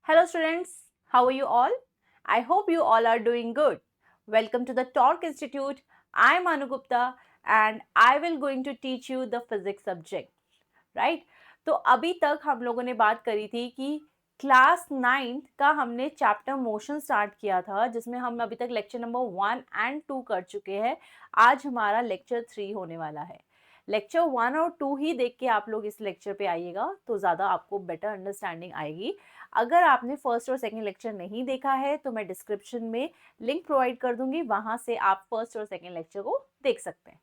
Hello students, how are you all? I hope you all are doing good. Welcome to the Torque Institute. I am Anu Gupta and I will going to teach you the physics subject, right? तो अभी तक हम लोगों ने बात करी थी कि क्लास 9th का हमने चैप्टर मोशन स्टार्ट किया था जिसमें हम अभी तक लेक्चर नंबर 1 एंड 2 कर चुके हैं। आज हमारा लेक्चर 3 होने वाला है। लेक्चर 1 और 2 ही देख के आप लोग इस लेक्चर पे आइएगा तो ज़्यादा आपको बेटर अंडरस्टैंडिंग आएगी। अगर आपने फर्स्ट और सेकंड लेक्चर नहीं देखा है तो मैं डिस्क्रिप्शन में लिंक प्रोवाइड कर दूंगी, वहां से आप फर्स्ट और सेकंड लेक्चर को देख सकते हैं।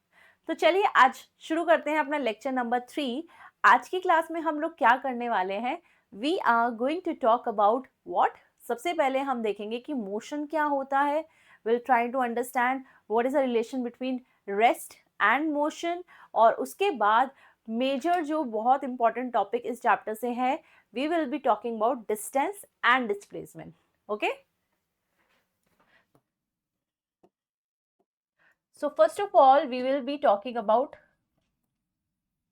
तो चलिए आज शुरू करते हैं अपना लेक्चर नंबर 3। आज की क्लास में हम लोग क्या करने वाले हैं, we are going to talk about what. सबसे पहले हम देखेंगे कि मोशन क्या होता है। Will try to understand what is the relation between rest and motion. और उसके बाद मेजर जो बहुत इंपॉर्टेंट टॉपिक इस चैप्टर से है, we will be talking about distance and displacement. Okay, so first of all we will be talking about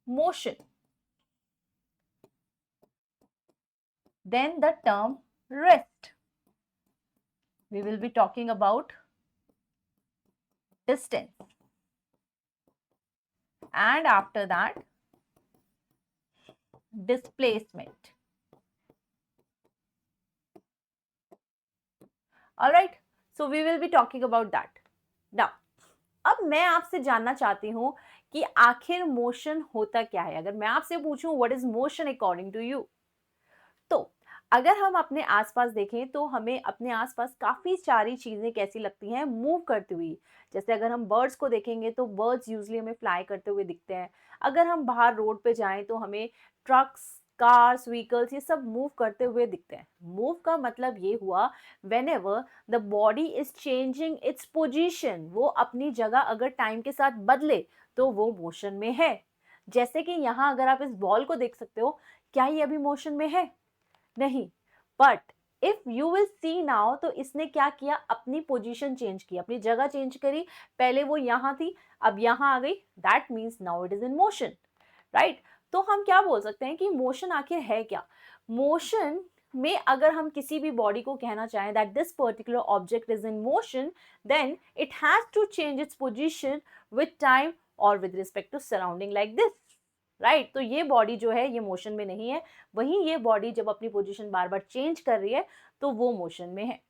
motion, then the term rest. We will be talking about distance, and after that displacement. All right, so we will be talking about that. Now अब मैं आपसे जानना चाहती हूँ कि आखिर motion होता क्या है। अगर मैं आपसे पूछूं what is motion according to you, तो अगर हम अपने आसपास देखें तो हमें अपने आसपास काफ़ी सारी चीज़ें कैसी लगती हैं, मूव करती हुई। जैसे अगर हम बर्ड्स को देखेंगे तो बर्ड्स यूजली हमें फ्लाई करते हुए दिखते हैं। अगर हम बाहर रोड पे जाएं तो हमें ट्रक्स, कार्स, व्हीकल्स ये सब मूव करते हुए दिखते हैं। मूव का मतलब ये हुआ when ever the body is changing its position, वो अपनी जगह अगर टाइम के साथ बदले तो वो मोशन में है। जैसे कि यहाँ अगर आप इस बॉल को देख सकते हो, क्या ये अभी मोशन में है? नहीं। But if you will see now, तो इसने क्या किया, अपनी पोजीशन चेंज की, अपनी जगह चेंज करी। पहले वो यहां थी, अब यहां आ गई। That means now it is in motion, right. तो हम क्या बोल सकते हैं कि मोशन आखिर है क्या। मोशन में अगर हम किसी भी बॉडी को कहना चाहें that this particular object is in motion, then it has to change its position with time और with respect to surrounding like this, right. तो ये बॉडी जो है ये मोशन में नहीं है, वहीं ये बॉडी जब अपनी पोजीशन बार बार चेंज कर रही है तो वो मोशन में है।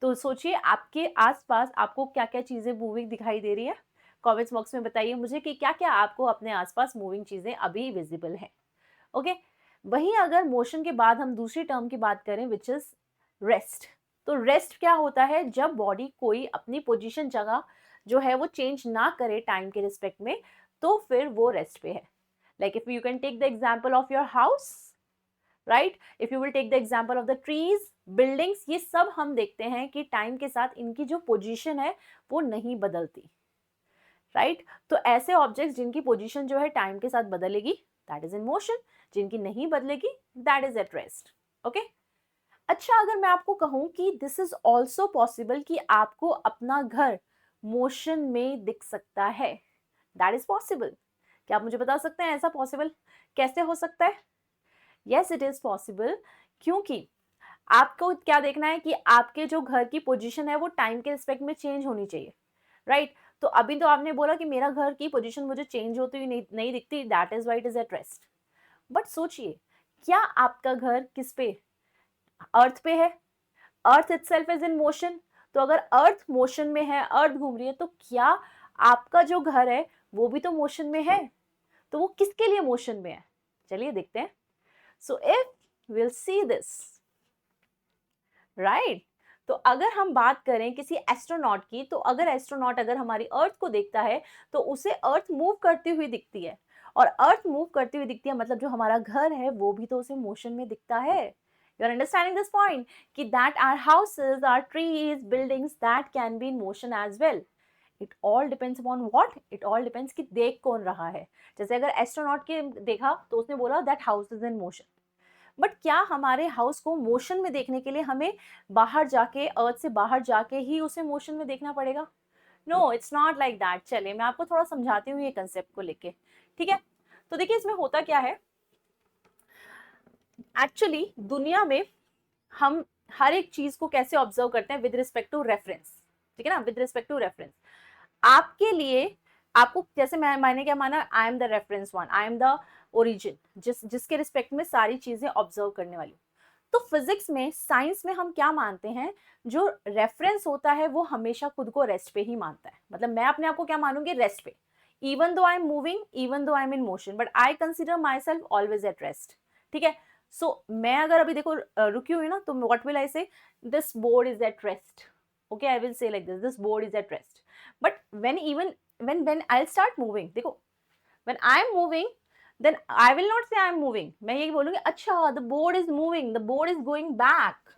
तो सोचिए आपके आसपास आपको क्या क्या चीजें मूविंग दिखाई दे रही है। कमेंट्स बॉक्स में बताइए मुझे कि क्या क्या आपको अपने आसपास मूविंग चीजें अभी विजिबल है। ओके, वहीं अगर मोशन के बाद हम दूसरी टर्म की बात करें विच इज रेस्ट, तो रेस्ट क्या होता है, जब बॉडी कोई अपनी पोजीशन जगह जो है वो चेंज ना करे टाइम के रिस्पेक्ट में, तो फिर वो रेस्ट पे है। Like if you can take the example of your house, right, if you will take the example of the trees, buildings, ये सब हम देखते हैं कि टाइम के साथ इनकी जो पोजीशन है वो नहीं बदलती, राइट। तो ऐसे ऑब्जेक्ट्स जिनकी पोजीशन जो है टाइम के साथ बदलेगी दैट इज इन मोशन, जिनकी नहीं बदलेगी that is at rest. Okay, अच्छा अगर मैं आपको कहूं कि दिस इज ऑल्सो पॉसिबल कि आपको अपना घर मोशन में दिख सकता है, दैट इज पॉसिबल। क्या आप मुझे बता सकते हैं ऐसा पॉसिबल कैसे हो सकता है? यस इट इज पॉसिबल, क्योंकि आपको क्या देखना है कि आपके जो घर की पोजीशन है वो टाइम के रिस्पेक्ट में चेंज होनी चाहिए, राइट। तो अभी तो आपने बोला कि मेरा घर की पोजीशन मुझे चेंज होती हुई नहीं दिखती, that is why it is at rest. But सोचिए, क्या आपका घर किस पे, अर्थ पे है? अर्थ इटसेल्फ इज इन मोशन। तो अगर अर्थ मोशन में है, अर्थ घूम रही है, तो क्या आपका जो घर है वो भी तो मोशन में है? तो वो किसके लिए मोशन में है, चलिए देखते हैं। So if will see this, right. तो अगर हम बात करें किसी एस्ट्रोनॉट की, तो अगर एस्ट्रोनॉट अगर हमारी अर्थ को देखता है तो उसे अर्थ मूव करती हुई दिखती है, और अर्थ मूव करती हुई दिखती है मतलब जो हमारा घर है वो भी तो उसे मोशन में दिखता है। You are understanding this point कि that our houses, our trees, buildings that can be in motion as well. It all depends upon what, it all depends कि देख कौन रहा है। जैसे अगर एस्ट्रोनॉट के देखा तो उसने बोला that house is in motion, but क्या हमारे हाउस को मोशन में देखने के लिए हमें बाहर जाके, अर्थ से बाहर जाके ही उसे मोशन में देखना पड़ेगा? No, it's not like that. चलिए मैं आपको थोड़ा समझाती हूँ ये कंसेप्ट को लेके, ठीक है। तो देखिए इसमें होता क्या है, एक्चुअली दुनिया में हम हर एक चीज को कैसे ऑब्जर्व करते हैं, विद रिस्पेक्ट टू रेफरेंस, ठीक है ना, विद रिस्पेक्ट टू रेफरेंस। आपके लिए, आपको जैसे मैंने क्या माना, I am the reference one, I am the origin, जिसके रिस्पेक्ट में सारी चीजें ऑब्जर्व करने वाली। तो फिजिक्स में, साइंस में हम क्या मानते हैं, जो रेफरेंस होता है वो हमेशा खुद को रेस्ट पे ही मानता है। मतलब मैं अपने आप को क्या मानूंगी, रेस्ट पे, even though I am moving, even though I am in motion, but I consider my self always at rest, ठीक है। सो मैं अगर अभी देखो रुकी हुई ना, तो व्हाट विल आई से, this board is at rest, okay, I will say like this board is at rest. But when even when I'll start moving, देखो, when I'm moving, then I will not say I'm moving, मैं यही बोलूंगी अच्छा the board is moving, the board is going back,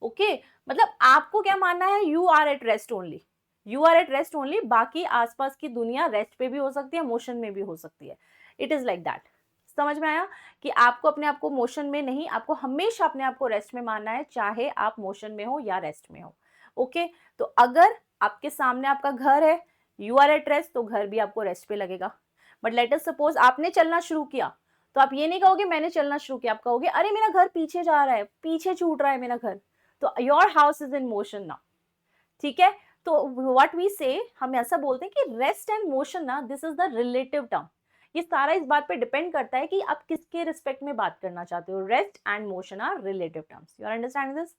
okay। मतलब आपको क्या मानना है, you are at rest only, you are at rest only, बाकी आसपास की दुनिया रेस्ट पे भी हो सकती है, मोशन में भी हो सकती है, इट इज लाइक दैट। समझ में आया कि आपको अपने आप को मोशन में नहीं, आपको हमेशा अपने आप को रेस्ट में मानना है, चाहे आप मोशन में हो या रेस्ट में हो, ओके। तो अगर आपके सामने आपका घर है, यू आर एट रेस्ट, तो घर भी आपको रेस्ट पे लगेगा। बट लेट अस सपोज आपने चलना शुरू किया, तो आप ये नहीं कहोगे मैंने चलना शुरू किया, आप कहोगे अरे मेरा घर पीछे जा रहा है, पीछे छूट रहा है मेरा घर, तो your house is in motion now, ठीक है। तो व्हाट वी से, हम ऐसा बोलते हैं कि रेस्ट एंड मोशन ना, this is the relative term. ये सारा इस बात पे डिपेंड करता है कि आप किसके रिस्पेक्ट में बात करना चाहते हो। Rest and motion are relative terms, you are understanding this.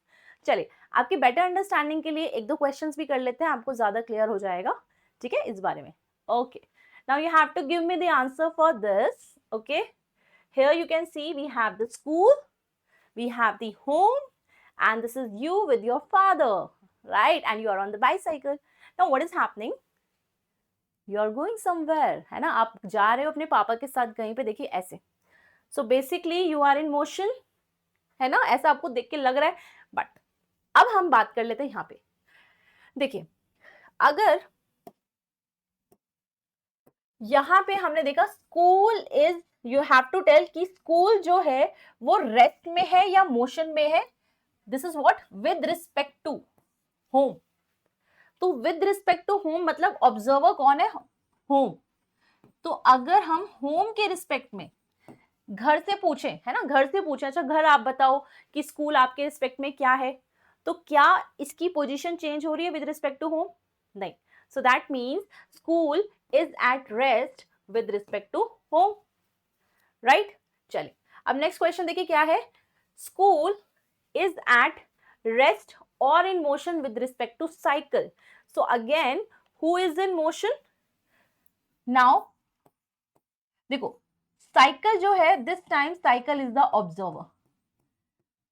चलिए, आपकी बेटर अंडरस्टैंडिंग के लिए एक दो क्वेश्चंस भी कर लेते हैं, आपको ज्यादा क्लियर हो जाएगा, ठीक है, इस बारे में। Okay, now you have to give me the answer for this, okay. Here you can see we have the school, we have the home, and this is you with your father, right? And you are on the bicycle. Now what is happening? You are going somewhere, है ना, आप जा रहे हो अपने पापा के साथ कहीं पे, देखिए ऐसे। So basically you are in motion, है ना, ऐसा आपको देख के लग रहा है। बट अब हम बात कर लेते हैं यहाँ पे, देखिए, अगर यहाँ पे हमने देखा school is, you have to tell कि स्कूल जो है वो रेस्ट में है या मोशन में है। This is what, with respect to home. तो विद रिस्पेक्ट टू होम मतलब ऑब्जर्वर कौन है, होम। तो अगर हम होम के रिस्पेक्ट में घर से पूछें, है ना, घर से पूछें, अच्छा घर आप बताओ कि स्कूल आपके रिस्पेक्ट में क्या है, तो क्या इसकी पोजीशन चेंज हो रही है विद रिस्पेक्ट टू होम, नहीं। So that means school is at rest with respect to home, right. चलिए, अब नेक्स्ट क्वेश्चन देखिए क्या है, school is at rest or in motion with respect to cycle. So again, who is in motion? Now देखो, cycle जो है, this time cycle is the observer.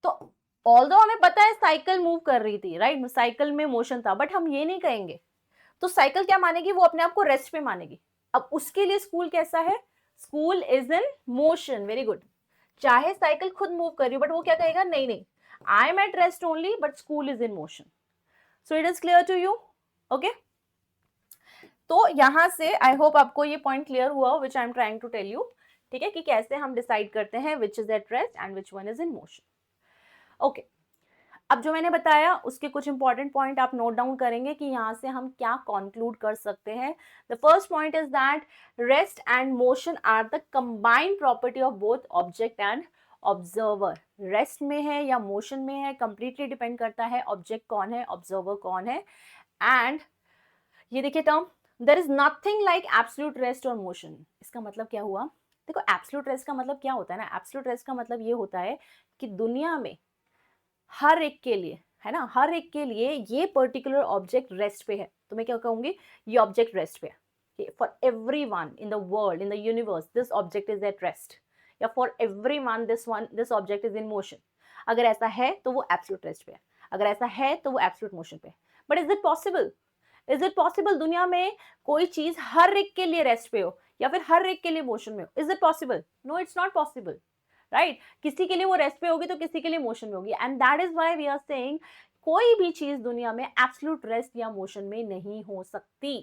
तो although हमें पता है साइकिल मूव कर रही थी, राइट, साइकिल में मोशन था, बट हम ये नहीं कहेंगे। तो साइकिल क्या मानेगी, वो अपने आप को रेस्ट पे मानेगी। अब उसके लिए स्कूल कैसा है, school is in motion, very good. चाहे साइकिल खुद मूव कर रही हो, बट वो क्या कहेगा, नहीं नहीं, I am at rest only but school is in motion. So it is clear to you, okay. तो यहां से आई होप आपको ये पॉइंट क्लियर हुआ which I am trying to tell you, ठीक है, कि कैसे हम डिसाइड करते हैं which is at rest and which one is in motion, okay. अब जो मैंने बताया उसके कुछ इंपॉर्टेंट पॉइंट आप नोट डाउन करेंगे कि यहाँ से हम क्या कंक्लूड कर सकते हैं। The first point is that rest and motion are the combined property of both object and observer. Rest में है या मोशन में है, कंप्लीटली डिपेंड करता है ऑब्जेक्ट कौन है, ऑब्जर्वर कौन है। एंड ये देखिए term, there is nothing like absolute rest और मोशन। इसका मतलब क्या हुआ, देखो एब्सोल्यूट रेस्ट का मतलब क्या होता है ना, एब्सोल्यूट रेस्ट का मतलब ये होता है कि दुनिया में हर एक के लिए, है ना, हर एक के लिए ये पर्टिकुलर ऑब्जेक्ट रेस्ट पे है। तो मैं क्या कहूंगी, ये ऑब्जेक्ट रेस्ट पे है। For everyone in the world, in the universe, this object is at rest, या for everyone this object is in motion. अगर ऐसा है तो वो एब्सोल्यूट रेस्ट पे है, अगर ऐसा है तो वो एब्सोल्यूट मोशन पे है। But is it possible, is it possible दुनिया में कोई चीज हर एक के लिए रेस्ट पे हो या फिर हर एक के लिए मोशन में हो? Is it possible? No, it's not possible, right. किसी के लिए वो रेस्ट पे होगी तो किसी के लिए मोशन में होगी, and that is why we are saying कोई भी चीज दुनिया में एब्सोल्यूट रेस्ट या मोशन में नहीं हो सकती,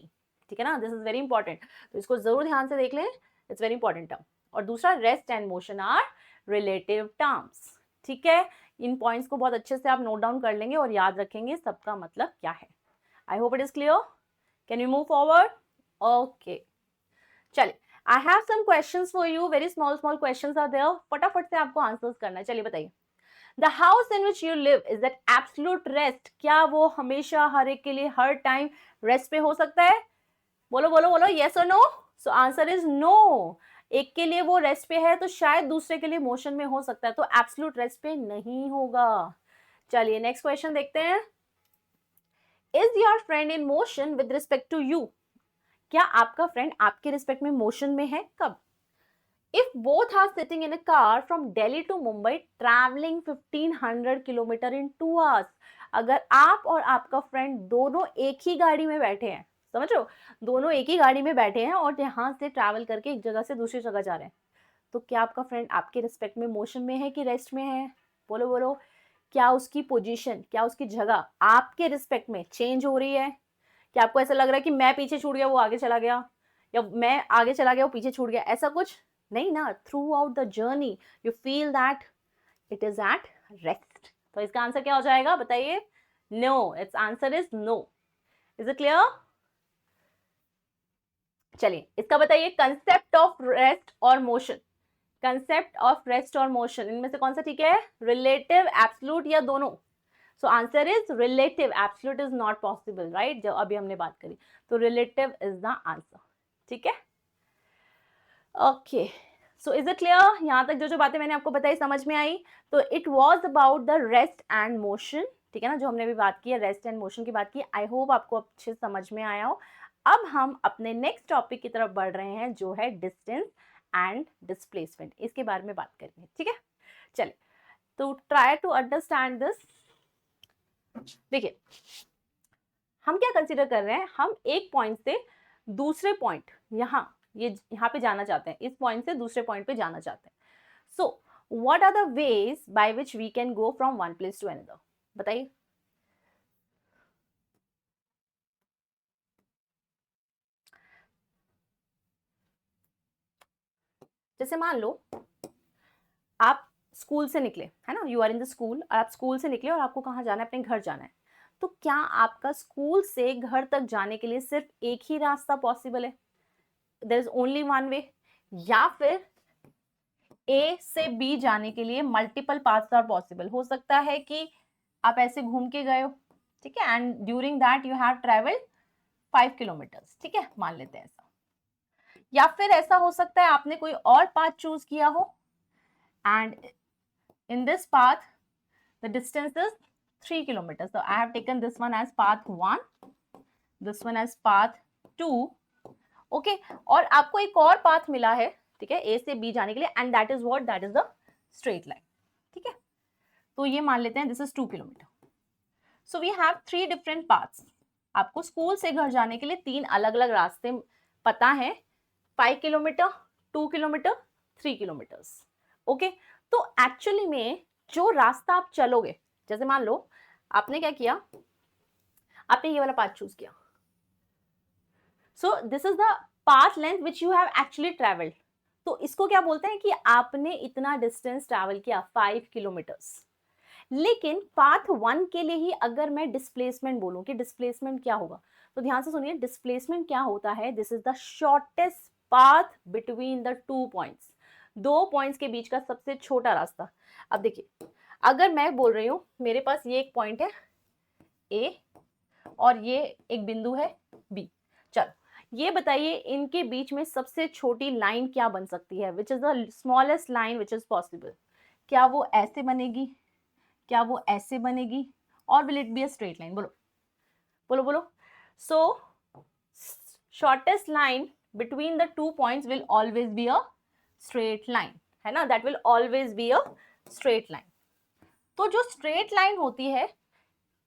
ठीक है ना। दिस इज वेरी इंपॉर्टेंट, तो इसको जरूर ध्यान से देख लें, इट्स वेरी इंपॉर्टेंट टर्म। और दूसरा, rest and motion are relative terms, ठीक है। इन पॉइंट्स को बहुत अच्छे से आप नोट डाउन कर लेंगे और याद रखेंगे सबका मतलब क्या है। आई hope it is clear, can you move forward, okay. चलिए, I have some questions for you, very small questions are there, फटाफट से आपको आंसर्स करना है। चलिए बताइए, the house in which you live is that absolute rest, क्या वो हमेशा हर एक के लिए हर टाइम रेस्ट पे हो सकता है? बोलो बोलो बोलो, यस और no? So answer is no. एक के लिए वो रेस्ट पे है तो शायद दूसरे के लिए मोशन में हो सकता है, तो एब्सोल्यूट रेस्ट पे नहीं होगा। चलिए नेक्स्ट क्वेश्चन देखते हैं। Is your friend in motion with respect to you? क्या आपका फ्रेंड आपके रिस्पेक्ट में मोशन में है? कब? If both are sitting in a car from Delhi to Mumbai traveling 1500 kilometre in 2 hours, अगर आप और आपका फ्रेंड दोनों एक ही गाड़ी में बैठे हैं, समझ रहे हो, दोनों एक ही गाड़ी में बैठे हैं और यहाँ से ट्रैवल करके एक जगह से दूसरी जगह जा रहे हैं, तो क्या आपका फ्रेंड आपके रिस्पेक्ट में मोशन में है कि रेस्ट में है? बोलो बोलो, क्या उसकी पोजीशन, क्या उसकी जगह आपके रिस्पेक्ट में चेंज हो रही है? क्या आपको ऐसा लग रहा है कि मैं पीछे छूट गया वो आगे चला गया, या मैं आगे चला गया वो पीछे छूट गया, ऐसा कुछ नहीं ना। Throughout the journey you feel that it is at rest. तो इसका आंसर क्या हो जाएगा बताइए? No, it's answer is no. Is it clear? चलिए इसका बताइए, कंसेप्ट ऑफ रेस्ट और मोशन, कंसेप्ट ऑफ रेस्ट और मोशन इनमें से कौन सा ठीक है? रिलेटिव, एब्सोल्यूट या दोनों? सो answer is relative, absolute is not possible, right, जो अभी हमने बात करी, तो रिलेटिव इज द आंसर। ठीक है, okay. So is it clear? यहाँ तक जो जो बातें मैंने आपको बताई समझ में आई? तो it was about the rest and motion, ठीक है ना, जो हमने अभी बात की है रेस्ट एंड मोशन की बात की। आई होप आपको अच्छे समझ में आया हो। अब हम अपने नेक्स्ट टॉपिक की तरफ बढ़ रहे हैं जो है डिस्टेंस एंड डिस्प्लेसमेंट, इसके बारे में बात करेंगे। ठीक है, चलिए तो ट्राई टू अंडरस्टैंड दिस। देखिए हम क्या कंसीडर कर रहे हैं, हम एक पॉइंट से दूसरे पॉइंट, यहाँ पे जाना चाहते हैं, इस पॉइंट से दूसरे पॉइंट पे जाना चाहते हैं। So what are the ways by which we can go from one place to another? बताइए। जैसे मान लो आप स्कूल से निकले, है ना, you are in the school, आप स्कूल से निकले और आपको कहाँ जाना है? अपने घर जाना है। तो क्या आपका स्कूल से घर तक जाने के लिए सिर्फ एक ही रास्ता पॉसिबल है? There is only one way, या फिर ए से बी जाने के लिए मल्टीपल पाथ्स आर पॉसिबल? हो सकता है कि आप ऐसे घूम के गए हो, ठीक है, and during that you have travelled 5 kilometres, ठीक है, मान लेते हैं ऐसा। या फिर ऐसा हो सकता है आपने कोई और पाथ चूज किया हो and in this path the distance is 3 kilometre, so I have taken this one as path 1, this one as path 2, okay, और आपको एक और पाथ मिला है, ठीक है, ए से बी जाने के लिए, and that is what, that is the straight line. ठीक है, तो ये मान लेते हैं this is 2 kilometre. So we have 3 different paths. आपको स्कूल से घर जाने के लिए 3 अलग अलग रास्ते पता है, 5 किलोमीटर, 2 किलोमीटर, 3 किलोमीटर्स। ओके, तो एक्चुअली में जो रास्ता आप चलोगे, जैसे मान लो आपने क्या किया, आपने ये वाला पाथ चूज किया, सो this is the path length which you have actually travelled. तो इसको क्या बोलते हैं कि आपने इतना डिस्टेंस ट्रैवल किया 5 किलोमीटर्स। लेकिन पाथ 1 के लिए ही अगर मैं डिस्प्लेसमेंट बोलूं कि डिस्प्लेसमेंट क्या होगा, तो ध्यान से सुनिए, डिस्प्लेसमेंट क्या होता है? This is the shortest path between the 2 points, 2 points के बीच का सबसे छोटा रास्ता। अब देखिए, अगर मैं बोल रही हूं मेरे पास ये एक पॉइंट है ए और ये एक बिंदु है बी, चलो ये बताइए इनके बीच में सबसे छोटी लाइन क्या बन सकती है? Which is the smallest line which is possible? क्या वो ऐसे बनेगी, क्या वो ऐसे बनेगी, और will it be a straight line? बोलो बोलो बोलो। So shortest line between the 2 points will always be a straight line, है ना, that will always be a straight line. तो जो स्ट्रेट लाइन होती है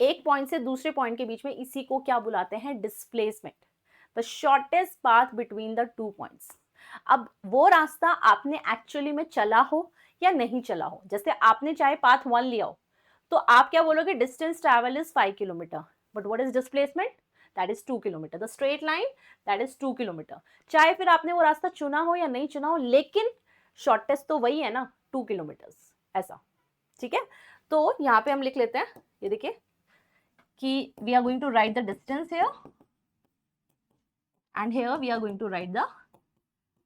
एक पॉइंट से दूसरे पॉइंट के बीच में, इसी को क्या बुलाते हैं? Displacement, the shortest path between the 2 points. अब वो रास्ता आपने एक्चुअली में चला हो या नहीं चला हो, जैसे आपने चाहे पाथ 1 लिया हो, तो आप क्या बोलोगे? Distance travel is 5 kilometre, but what is displacement? That is 2 kilometre, the straight line that is 2 kilometre. चाहे फिर आपने वो रास्ता चुना हो या नहीं चुना हो, लेकिन शॉर्टेस्ट तो वही है ना, 2 किलोमीटर्स, ऐसा। ठीक है, तो यहाँ पे हम लिख लेते हैं, ये देखिए कि we are going to write the distance here and here we are going to write the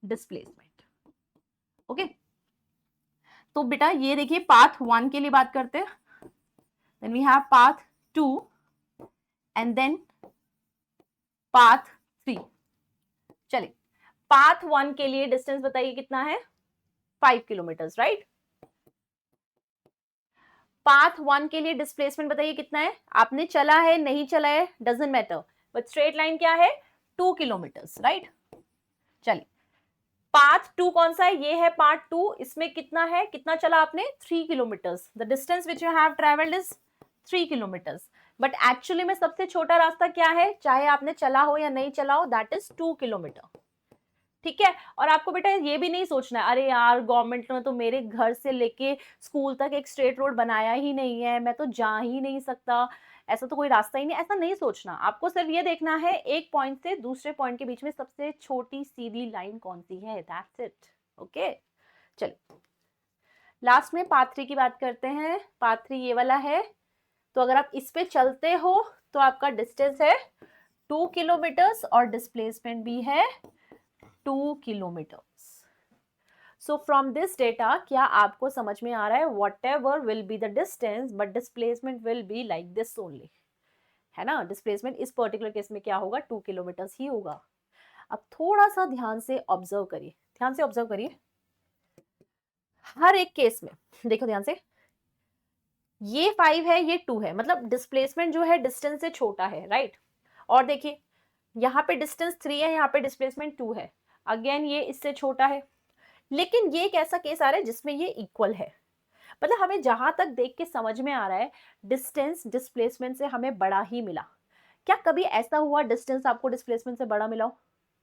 displacement. Okay, तो बेटा ये देखिए पाथ 1 के लिए बात करते हैं, then we have path 2 and then path 3। चलिए पाथ 1 के लिए डिस्टेंस बताइए कितना है, 5 किलोमीटर्स, राइट। पाथ 1 के लिए डिस्प्लेसमेंट बताइए कितना है, आपने चला है नहीं चला है doesn't matter, but straight line क्या है 2 किलोमीटर्स, राइट। चलिए पाथ 2 कौन सा है, ये है पार्ट 2, इसमें कितना है, कितना चला आपने 3 kilometres, the distance which you have travelled is 3 kilometres, but actually में सबसे छोटा रास्ता क्या है, चाहे आपने चला हो या नहीं चला हो, दैट इज 2 किलोमीटर, ठीक है। और आपको बेटा ये भी नहीं सोचना है अरे यार गवर्नमेंट ने तो मेरे घर से लेके स्कूल तक एक स्ट्रेट रोड बनाया ही नहीं है, मैं तो जा ही नहीं सकता, ऐसा तो कोई रास्ता ही नहीं, ऐसा नहीं सोचना। आपको सिर्फ ये देखना है एक पॉइंट से दूसरे पॉइंट के बीच में सबसे छोटी सीधी लाइन कौन सी है, दैट्स इट, ओके। चलो लास्ट में पार्ट 3 की बात करते हैं। पार्ट 3 ये वाला है, तो अगर आप इस पे चलते हो तो आपका डिस्टेंस है 2 किलोमीटर्स और डिस्प्लेसमेंट भी है 2 kilometres. So from this data क्या आपको समझ में आ रहा है, what ever will be the distance but displacement will be like this only, है ना। डिस्प्लेसमेंट इस पर्टिकुलर केस में क्या होगा 2 किलोमीटर्स ही होगा। अब थोड़ा सा ध्यान से ऑब्जर्व करिए, ध्यान से ऑब्जर्व करिए हर एक केस में, देखो ध्यान से, ये 5 है ये 2 है, मतलब डिस्प्लेसमेंट जो है डिस्टेंस से छोटा है, राइट। और देखिए यहाँ पे डिस्टेंस 3 है, यहाँ पे डिस्प्लेसमेंट 2 है, अगेन ये इससे छोटा है, लेकिन ये एक ऐसा केस आ रहा है जिसमें ये इक्वल है, मतलब हमें जहां तक देख के समझ में आ रहा है डिस्टेंस डिस्प्लेसमेंट से हमें बड़ा ही मिला। क्या कभी ऐसा हुआ डिस्टेंस आपको डिस्प्लेसमेंट से बड़ा मिला हो,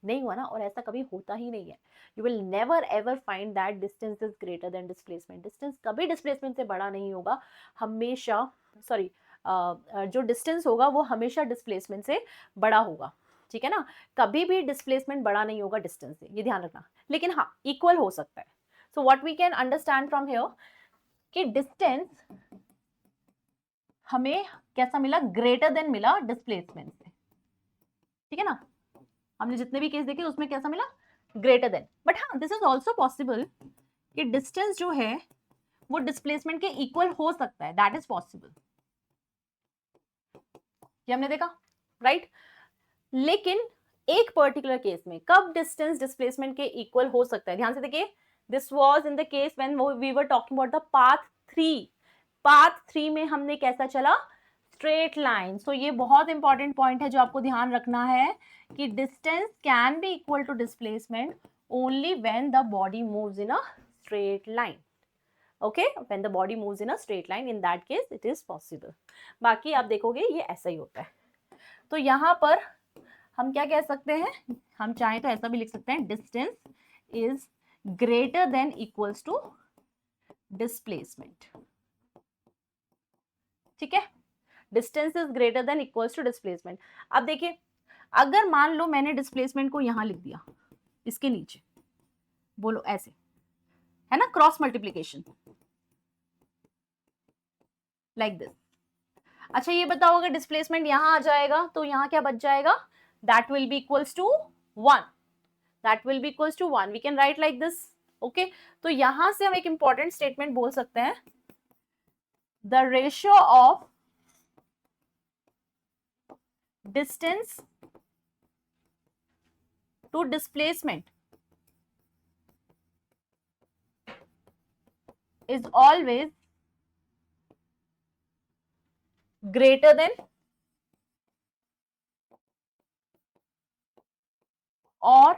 नहीं हुआ ना, और ऐसा कभी होता ही नहीं है। You will never ever find that distance is greater then displacement, distance कभी डिस्प्लेसमेंट से बड़ा नहीं होगा, हमेशा सॉरी जो डिस्टेंस होगा वो हमेशा डिस्प्लेसमेंट से बड़ा होगा, ठीक है ना। कभी भी डिस्प्लेसमेंट बड़ा नहीं होगा डिस्टेंस से, ये ध्यान रखना, लेकिन हाँ इक्वल हो सकता है। So what we can understand from here कि डिस्टेंस हमें कैसा मिला, ग्रेटर देन मिला डिस्प्लेसमेंट से, ठीक है ना। हमने जितने भी केस देखे उसमें कैसा मिला, ग्रेटर देन, बट हाँ दिस इज ऑल्सो पॉसिबल कि डिस्टेंस जो है वो डिस्प्लेसमेंट के इक्वल हो सकता है, दैट इज पॉसिबल, ये हमने देखा, राइट। लेकिन एक पर्टिकुलर केस में कब डिस्टेंस डिस्प्लेसमेंट के इक्वल हो सकता है, ध्यान से देखिए, this was in the case when we were talking about the path 3। Path 3 में हमने कैसा चला, स्ट्रेट लाइन। सो ये बहुत इंपॉर्टेंट पॉइंट है जो आपको ध्यान रखना है कि distance can be equal to displacement only when the body moves in a straight line, okay, when the body moves in a straight line, in that case it is possible. बाकी आप देखोगे ये ऐसा ही होता है। तो यहाँ पर हम क्या कह सकते हैं, हम चाहें तो ऐसा भी लिख सकते हैं, distance is greater than equals to displacement, ठीक है, distance is greater than equals to displacement. अब देखिए अगर मान लो मैंने डिस्प्लेसमेंट को यहां लिख दिया इसके नीचे, बोलो ऐसे, है ना, क्रॉस मल्टीप्लीकेशन लाइक दिस। अच्छा ये बताओ अगर डिस्प्लेसमेंट यहां आ जाएगा तो यहां क्या बच जाएगा, that will be equals to 1, that will be equals to 1, we can write like this, okay। तो यहां से हम एक इंपॉर्टेंट स्टेटमेंट बोल सकते हैं, the ratio of distance to displacement is always greater than or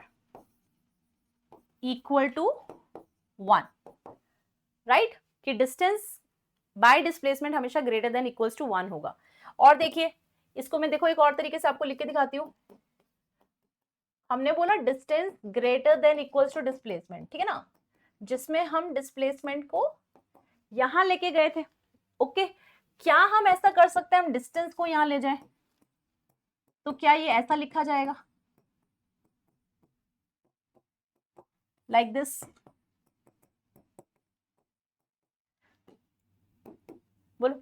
equal to 1, right, कि distance by displacement हमेशा ग्रेटर देन इक्वल्स टू 1 होगा। और देखिए इसको मैं देखो एक और तरीके से आपको लिख के दिखाती हूँ, हमने बोला distance greater than equals to displacement, ठीक है ना, जिसमें हम डिस्प्लेसमेंट को यहां लेके गए थे, ओके। क्या हम ऐसा कर सकते हैं, हम डिस्टेंस को यहां ले जाएं, तो क्या ये ऐसा लिखा जाएगा लाइक दिस, बोलो।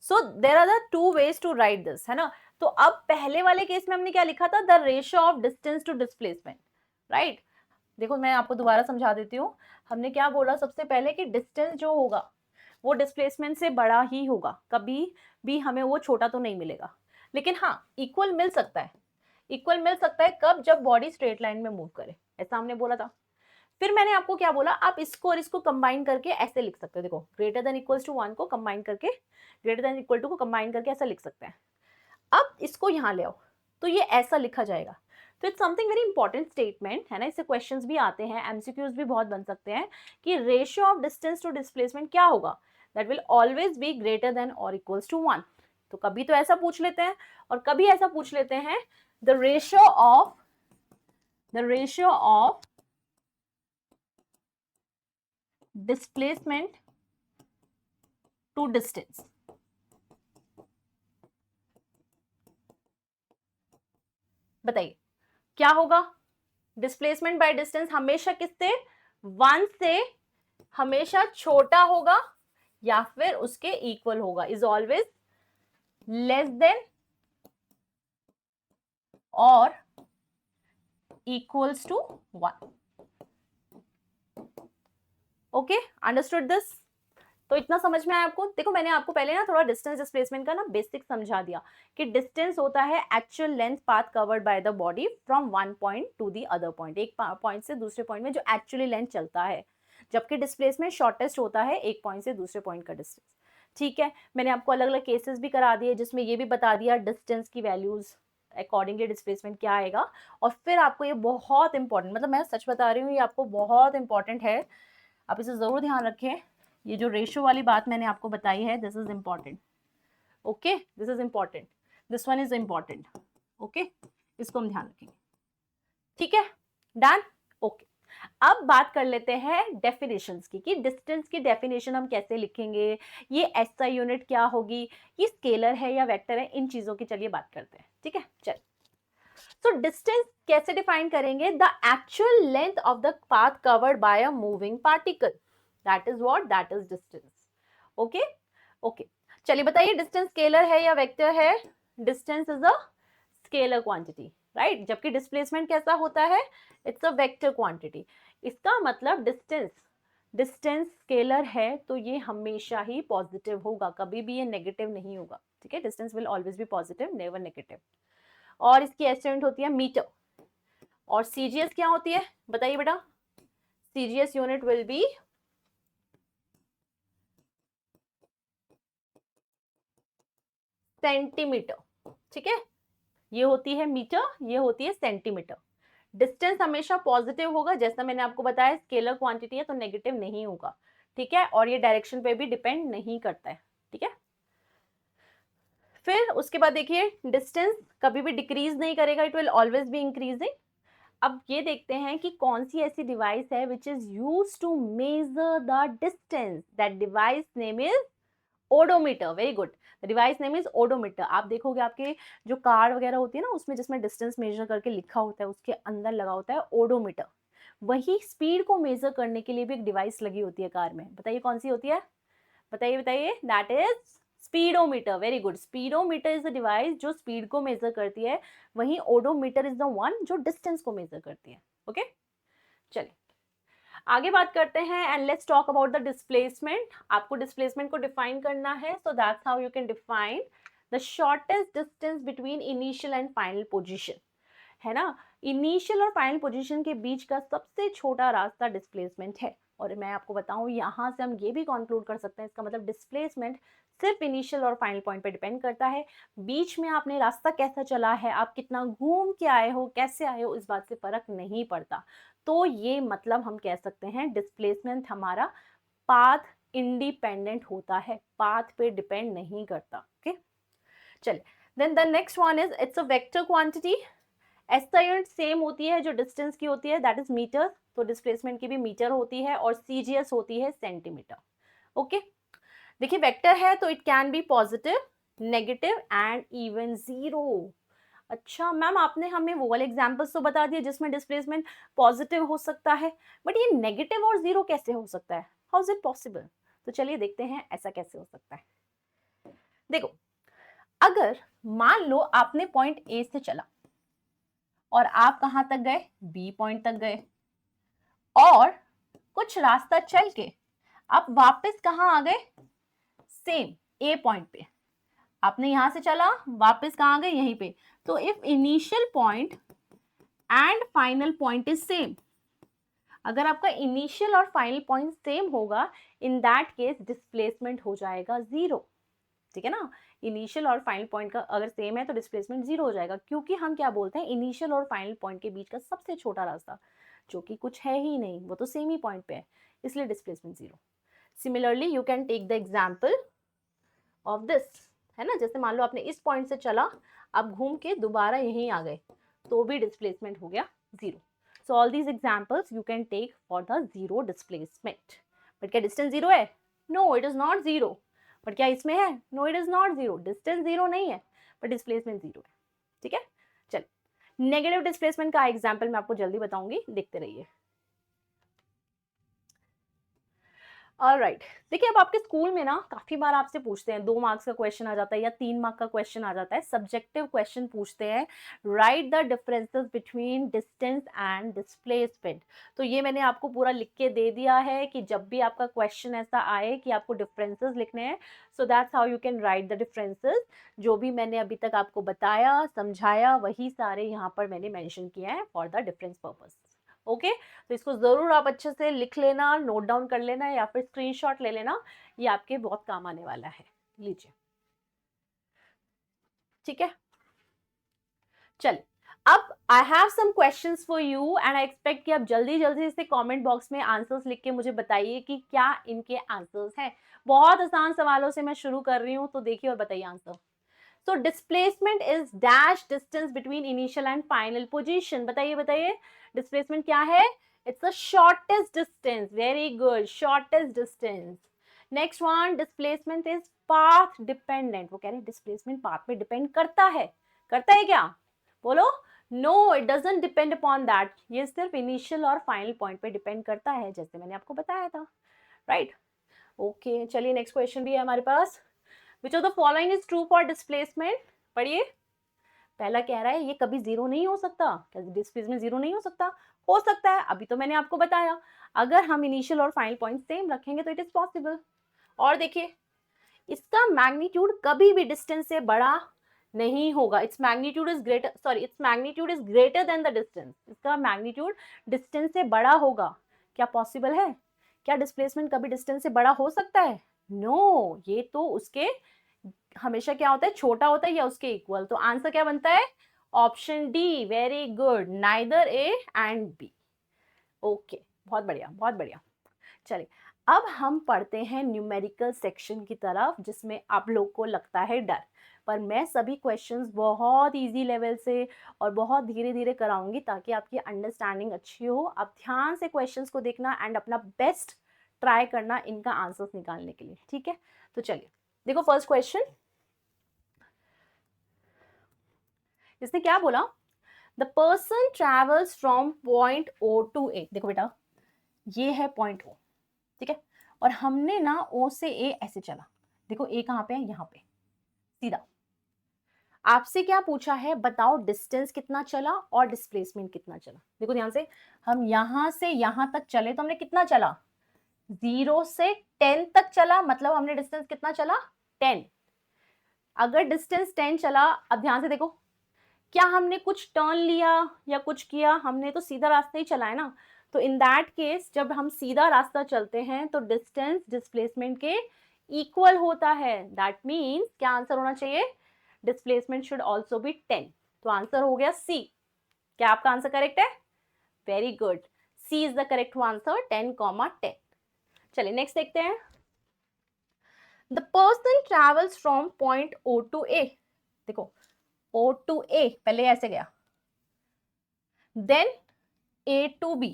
So there are the 2 ways to write this, है ना। तो अब पहले वाले केस में हमने क्या लिखा था, the ratio of distance to displacement, right. देखो मैं आपको दोबारा समझा देती हूँ। हमने क्या बोला सबसे पहले कि डिस्टेंस जो होगा वो डिस्प्लेसमेंट से बड़ा ही होगा, कभी भी हमें वो छोटा तो नहीं मिलेगा। लेकिन हाँ, इक्वल मिल सकता है। इक्वल मिल सकता है कब? जब बॉडी स्ट्रेट लाइन में मूव करे, ऐसा हमने बोला था। फिर मैंने आपको क्या बोला, आप इसको और इसको कंबाइन करके ऐसे लिख सकते हो। देखो ग्रेटर देन इक्वल्स टू 1 को कंबाइन करके, ग्रेटर देन इक्वल टू को कंबाइन करके ऐसा लिख सकते हैं। अब इसको यहाँ ले आओ तो ये ऐसा लिखा जाएगा। तो it's something very important statement है ना, इससे क्वेश्चंस भी आते हैं, एमसीक्यूज भी बहुत बन सकते हैं कि ratio of distance to displacement क्या होगा, that will always be greater than और इक्वल्स टू 1। तो कभी तो ऐसा पूछ लेते हैं और कभी ऐसा पूछ लेते हैं, the ratio of displacement to distance. बताइए क्या होगा? डिस्प्लेसमेंट बाय डिस्टेंस हमेशा किससे? 1 से हमेशा छोटा होगा या फिर उसके इक्वल होगा, इज ऑलवेज लेस देन और equals to 1। Okay, understood this? तो इतना समझ में आया आपको? देखो मैंने आपको पहले ना थोड़ा डिस्टेंस डिस्प्लेसमेंट का ना बेसिक समझा दिया कि डिस्टेंस होता है actual length path covered by the body from one point two the other point, एक पॉइंट से दूसरे पॉइंट में जो एक्चुअली लेंथ चलता है, जबकि डिस्प्लेसमेंट शॉर्टेस्ट होता है एक पॉइंट से दूसरे पॉइंट का डिस्टेंस। ठीक है, मैंने आपको अलग अलग केसेस भी करा दिए जिसमें ये भी बता दिया डिस्टेंस की वैल्यूज अकॉर्डिंगली डिस्प्लेसमेंट क्या आएगा। और फिर आपको ये बहुत इंपॉर्टेंट, मतलब मैं सच बता रही हूँ, ये आपको बहुत इंपॉर्टेंट है, आप इसे जरूर ध्यान रखें। ये जो रेशियो वाली बात मैंने आपको बताई है, this is important. Okay, this is important, this one is important. Okay, इसको हम ध्यान रखेंगे। ठीक है, डन? ओके, अब बात कर लेते हैं डेफिनेशंस की, कि डिस्टेंस की डेफिनेशन हम कैसे लिखेंगे, ये एसआई यूनिट क्या होगी, ये स्केलर है या वेक्टर है, इन चीजों की चलिए बात करते हैं। ठीक है, चल। तो डिस्टेंस कैसे डिफाइन करेंगे? The actual length of the path covered by a moving particle, that is what, that is distance. Okay okay, चलिए बताइए डिस्टेंस स्केलर है या वेक्टर है? Distance is a scalar quantity, right, जबकि डिस्प्लेसमेंट कैसा होता है? It's a vector quantity. इसका मतलब डिस्टेंस, डिस्टेंस स्केलर है तो ये हमेशा ही पॉजिटिव होगा, कभी भी ये नेगेटिव नहीं होगा। ठीक है, distance will always B positive, never negative. और इसकी एस यूनिट होती है मीटर। और सीजीएस क्या होती है बताइए बेटा? CGS unit will be centimetre. ठीक है, ये होती है मीटर, ये होती है सेंटीमीटर। डिस्टेंस हमेशा पॉजिटिव होगा, जैसा मैंने आपको बताया स्केलर क्वांटिटी है तो नेगेटिव नहीं होगा। ठीक है, और ये डायरेक्शन पे भी डिपेंड नहीं करता है। ठीक है, फिर उसके बाद देखिए डिस्टेंस कभी भी डिक्रीज नहीं करेगा, it will always be increasing. अब ये देखते हैं कि कौन सी ऐसी डिवाइस है which is use to measure the distance, that device name is odometer. Very good, the device name is odometer. आप देखोगे आपके जो कार वगैरह होती है ना, उसमें जिसमें डिस्टेंस मेजर करके लिखा होता है उसके अंदर लगा होता है ओडोमीटर। वही स्पीड को मेजर करने के लिए भी एक डिवाइस लगी होती है कार में, बताइए कौन सी होती है? बताइए बताइए, that is speedometer. Very good, speedometer is the device जो स्पीड को मेजर करती है, वहीं ओडोमीटर इज द वन जो डिस्टेंस को मेजर करती है। ओके, चलिए आगे बात करते हैं and let's talk about the displacement. आपको डिस्प्लेसमेंट को डिफाइन करना है, सो that's how you can define the shortest distance between initial and final position, है ना। इनिशियल और फाइनल पोजीशन के बीच का सबसे छोटा रास्ता डिस्प्लेसमेंट है। और मैं आपको बताऊं, यहां से हम ये भी कंक्लूड कर सकते हैं, इसका मतलब डिस्प्लेसमेंट सिर्फ इनिशियल और फाइनल पॉइंट पे डिपेंड करता है। बीच में आपने रास्ता कैसा चला है, आप कितना घूम के आए हो, कैसे आए हो, इस बात से फर्क नहीं पड़ता। तो ये मतलब हम कह सकते हैं डिस्प्लेसमेंट हमारा पाथ इंडिपेंडेंट होता है, पाथ पे डिपेंड नहीं करता। ओके, चलिए then the next one is it's a vector quantity. SI unit same होती है जो डिस्टेंस की होती है, दैट इज मीटर। तो डिस्प्लेसमेंट की भी मीटर होती है और सीजीएस होती है सेंटीमीटर। ओके, देखिए वेक्टर है तो it can be positive, negative and even zero. अच्छा मैम, आपने हमें वो वाले एग्जांपल्स तो बता दिए जिसमें डिस्प्लेसमेंट पॉजिटिव हो सकता है, बट ये नेगेटिव और जीरो कैसे हो सकता है? How is it possible? तो चलिए देखते हैं ऐसा कैसे हो सकता है। देखो, अगर मान लो आपने पॉइंट ए से चला और आप कहां तक गए? बी पॉइंट तक गए। और कुछ रास्ता चल के आप वापस कहाँ आ गए, सेम ए पॉइंट पे। आपने यहां से चला, वापस कहाँ गए, यहीं पे। तो if initial point and final point is same, अगर आपका इनिशियल और फाइनल पॉइंट सेम होगा, इन दैट केस डिस्प्लेसमेंट हो जाएगा जीरो। ठीक है ना, इनिशियल और फाइनल पॉइंट का अगर सेम है तो डिस्प्लेसमेंट जीरो हो जाएगा, क्योंकि हम क्या बोलते हैं, इनिशियल और फाइनल पॉइंट के बीच का सबसे छोटा रास्ता जो कि कुछ है ही नहीं, वो तो सेम ही पॉइंट पे है, इसलिए displacement zero. Similarly you can take the example of this, है ना, जैसे मान लो आपने इस पॉइंट से चला, आप घूम के दोबारा यहीं आ गए, तो भी डिस्प्लेसमेंट हो गया zero. So all these examples you can take for the zero displacement. But क्या डिस्टेंस जीरो है? No, it is not zero. But क्या इसमें है? No, it is not zero. Distance zero नहीं है, बट डिस्प्लेसमेंट जीरो है। ठीक है, चल नेगेटिव डिस्प्लेसमेंट का एग्जाम्पल मैं आपको जल्दी बताऊंगी, देखते रहिए। ऑलराइट, देखिए अब आपके स्कूल में ना काफी बार आपसे पूछते हैं, 2 मार्क्स का क्वेश्चन आ जाता है या 3 मार्क का क्वेश्चन आ जाता है, सब्जेक्टिव क्वेश्चन पूछते हैं, right the differences between distance and displacement. तो ये मैंने आपको पूरा लिख के दे दिया है कि जब भी आपका क्वेश्चन ऐसा आए कि आपको डिफरेंसेस लिखने हैं, सो that's how you can write the differences. जो भी मैंने अभी तक आपको बताया समझाया, वही सारे यहाँ पर मैंने मेंशन किए हैं for the difference purpose. Okay, तो इसको जरूर आप अच्छे से लिख लेना, नोट डाउन कर लेना या फिर स्क्रीनशॉट ले लेना, ये आपके बहुत काम आने वाला है। लीजिए, ठीक है, चल अब I have some questions for you and I expect कि आप जल्दी जल्दी से कमेंट बॉक्स में आंसर्स लिख के मुझे बताइए कि क्या इनके आंसर्स हैं। बहुत आसान सवालों से मैं शुरू कर रही हूँ, तो देखिए और बताइए answer. So displacement is dash distance between initial and final position. बताइए बताइए, displacement क्या है? It's the shortest distance. Very good, shortest distance. Next one, displacement is path dependent. वो कह रहे हैं displacement path पे depend करता है क्या? बोलो, no, it doesn't depend upon that. ये सिर्फ initial और final point पे depend करता है, जैसे मैंने आपको बताया था, right? Okay, चलिए next question भी है हमारे पास। Which of the following is true for displacement? पढ़िए, पहला कह रहा है ये कभी जीरो नहीं हो सकता। क्या डिस्प्लेसमेंट जीरो नहीं हो सकता है, अभी तो मैंने आपको बताया, अगर हम इनिशियल और फाइनल पॉइंट सेम रखेंगे तो इट इज पॉसिबल। और देखिए, इसका मैग्नीट्यूड कभी भी डिस्टेंस से बड़ा नहीं होगा। Its magnitude is greater, sorry, its magnitude is greater then the distance. इसका मैग्नीट्यूड डिस्टेंस से बड़ा होगा। क्या पॉसिबल है? क्या डिस्प्लेसमेंट कभी डिस्टेंस से बड़ा हो सकता है? नो, ये तो उसके हमेशा क्या होता है, छोटा होता है या उसके इक्वल। तो आंसर क्या बनता है? Option D, very good, neither A and B. Okay, बहुत बढ़िया बहुत बढ़िया। चलिए अब हम पढ़ते हैं न्यूमेरिकल सेक्शन की तरफ, जिसमें आप लोग को लगता है डर, पर मैं सभी क्वेश्चंस बहुत इजी लेवल से और बहुत धीरे धीरे कराऊंगी ताकि आपकी अंडरस्टैंडिंग अच्छी हो। आप ध्यान से क्वेश्चंस को देखना एंड अपना बेस्ट ट्राई करना इनका आंसर्स निकालने के लिए, ठीक है? तो चलिए देखो, फर्स्ट क्वेश्चन, इसने क्या बोला? The person travels from point O to A. देखो बेटा, ये है पॉइंट ओ, ठीक है, और हमने ना ओ से ए ऐसे चला। देखो ए कहाँ पे है? यहाँ पे सीधा। आपसे क्या पूछा है? बताओ डिस्टेंस कितना चला और डिस्प्लेसमेंट कितना चला। देखो ध्यान से, हम यहां से यहां तक चले तो हमने कितना चला? 0 से 10 तक चला, मतलब हमने डिस्टेंस कितना चला? 10। अगर डिस्टेंस 10 चला, अब ध्यान से देखो, क्या हमने कुछ टर्न लिया या कुछ किया? हमने तो सीधा रास्ता ही चला है ना। तो इन दैट केस जब हम सीधा रास्ता चलते हैं तो डिस्टेंस डिस्प्लेसमेंट के इक्वल होता है। दैट मीन्स क्या आंसर होना चाहिए? Displacement should also be 10। तो आंसर हो गया सी। क्या आपका आंसर करेक्ट है? Very good, C is the correct answer, 10, 10। चलिए नेक्स्ट देखते हैं। The person travels from point O to A. देखो ओ टू ए, पहले ऐसे गया, देन ए टू बी।